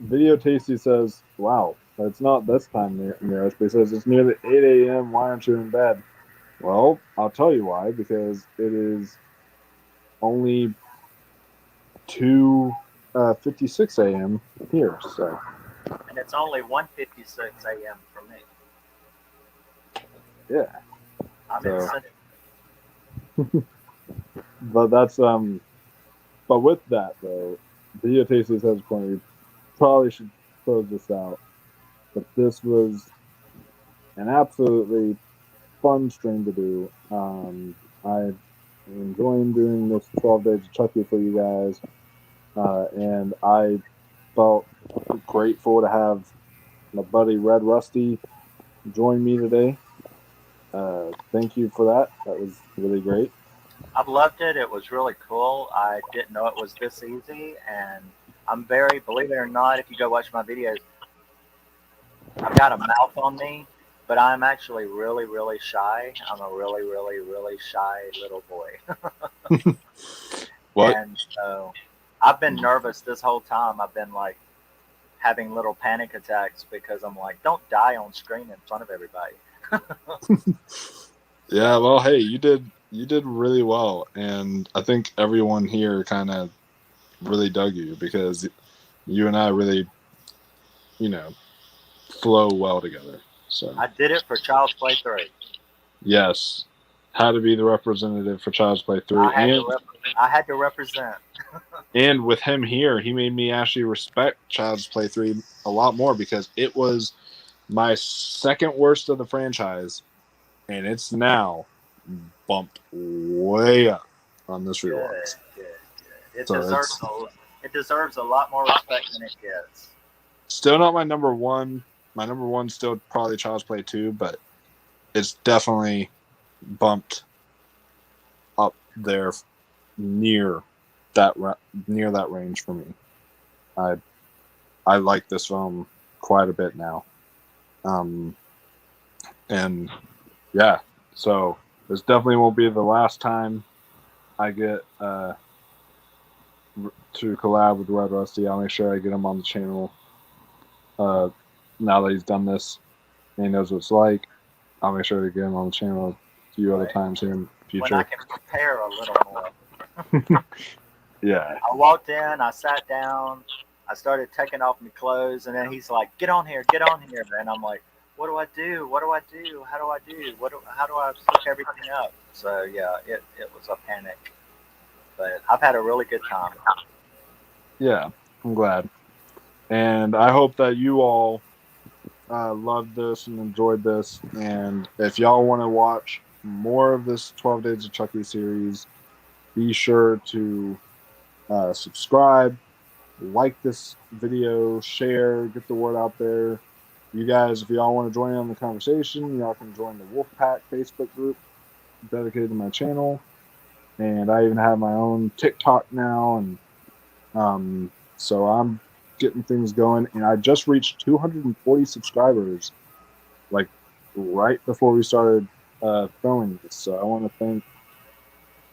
C: Video Tasty says, "Wow, it's not this time, Miros." But he says it's nearly 8 a.m. Why aren't you in bed? Well, I'll tell you why. Because it is only 2:56 a.m. here. So
B: And it's only 1:56 a.m. for me.
C: yeah.
B: I'm
C: So,
B: in Cincinnati.
C: but that's But with that though, Video Tasty says a point. We probably should close this out. But this was an absolutely fun stream to do. I enjoying doing this 12 days of Chucky for you guys, and I felt grateful to have my buddy Red Rusty join me today. Thank you for that. That was really great.
B: I've loved it. It was really cool. I didn't know it was this easy, and I'm very, believe it or not, if you go watch my videos, I've got a mouth on me, but I'm actually really, really shy. I'm a really, really, really shy little boy.
C: What?
B: And so I've been nervous this whole time. I've been like having little panic attacks because I'm like, don't die on screen in front of everybody.
C: Yeah, well, hey, you did really well, and I think everyone here kind of really dug you because you and I really, flow well together. So
B: I did it for Child's Play 3.
C: yes, how to be the representative for Child's Play 3,
B: I had to represent.
C: and with him here, he made me actually respect Child's Play 3 a lot more because it was my second worst of the franchise, and it's now bumped way up on this rewatch.
B: Good. It
C: So
B: it deserves a lot more respect than it gets.
C: still not my number one. My number one's still probably Child's Play 2, but it's definitely bumped up there near that range for me. I like this film quite a bit now, and yeah, so this definitely won't be the last time I get to collab with Red Rusty. I'll make sure I get him on the channel. Now that he's done this, and he knows what it's like, I'll make sure to get him on the channel a few other times here in the future.
B: When I can prepare a little more.
C: Yeah.
B: I walked in, I sat down, I started taking off my clothes, and then he's like, get on here. And I'm like, what do I do? How do I do? How do I hook everything up? So, yeah, it was a panic. But I've had a really good time.
C: Yeah, I'm glad. And I hope that you all loved this and enjoyed this. And if y'all want to watch more of this 12 Days of Chucky series, be sure to subscribe, like this video, share, get the word out there. You guys, if y'all want to join in on the conversation, y'all can join the Wolfpack Facebook group dedicated to my channel. And I even have my own TikTok now. And so I'm getting things going. And I just reached 240 subscribers, like right before we started filming this. So I want to thank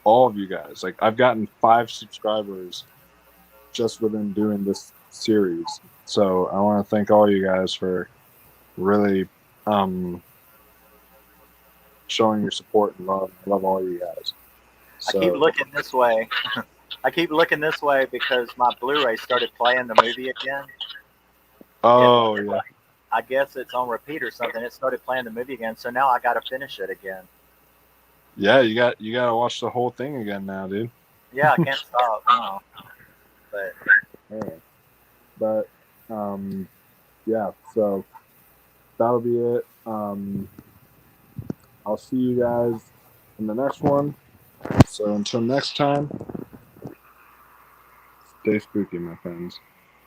C: all of you guys. Like I've gotten 5 subscribers just within doing this series. So I want to thank all you guys for really showing your support and love. I love all you guys. So,
B: I keep looking this way. I keep looking this way because my Blu-ray started playing the movie again.
C: Oh, yeah.
B: I guess it's on repeat or something. It started playing the movie again, so now I got to finish it again.
C: Yeah, you got to watch the whole thing again now, dude.
B: Yeah, I can't stop. No.
C: But yeah, so that'll be it. I'll see you guys in the next one. So until next time, Stay spooky, my friends.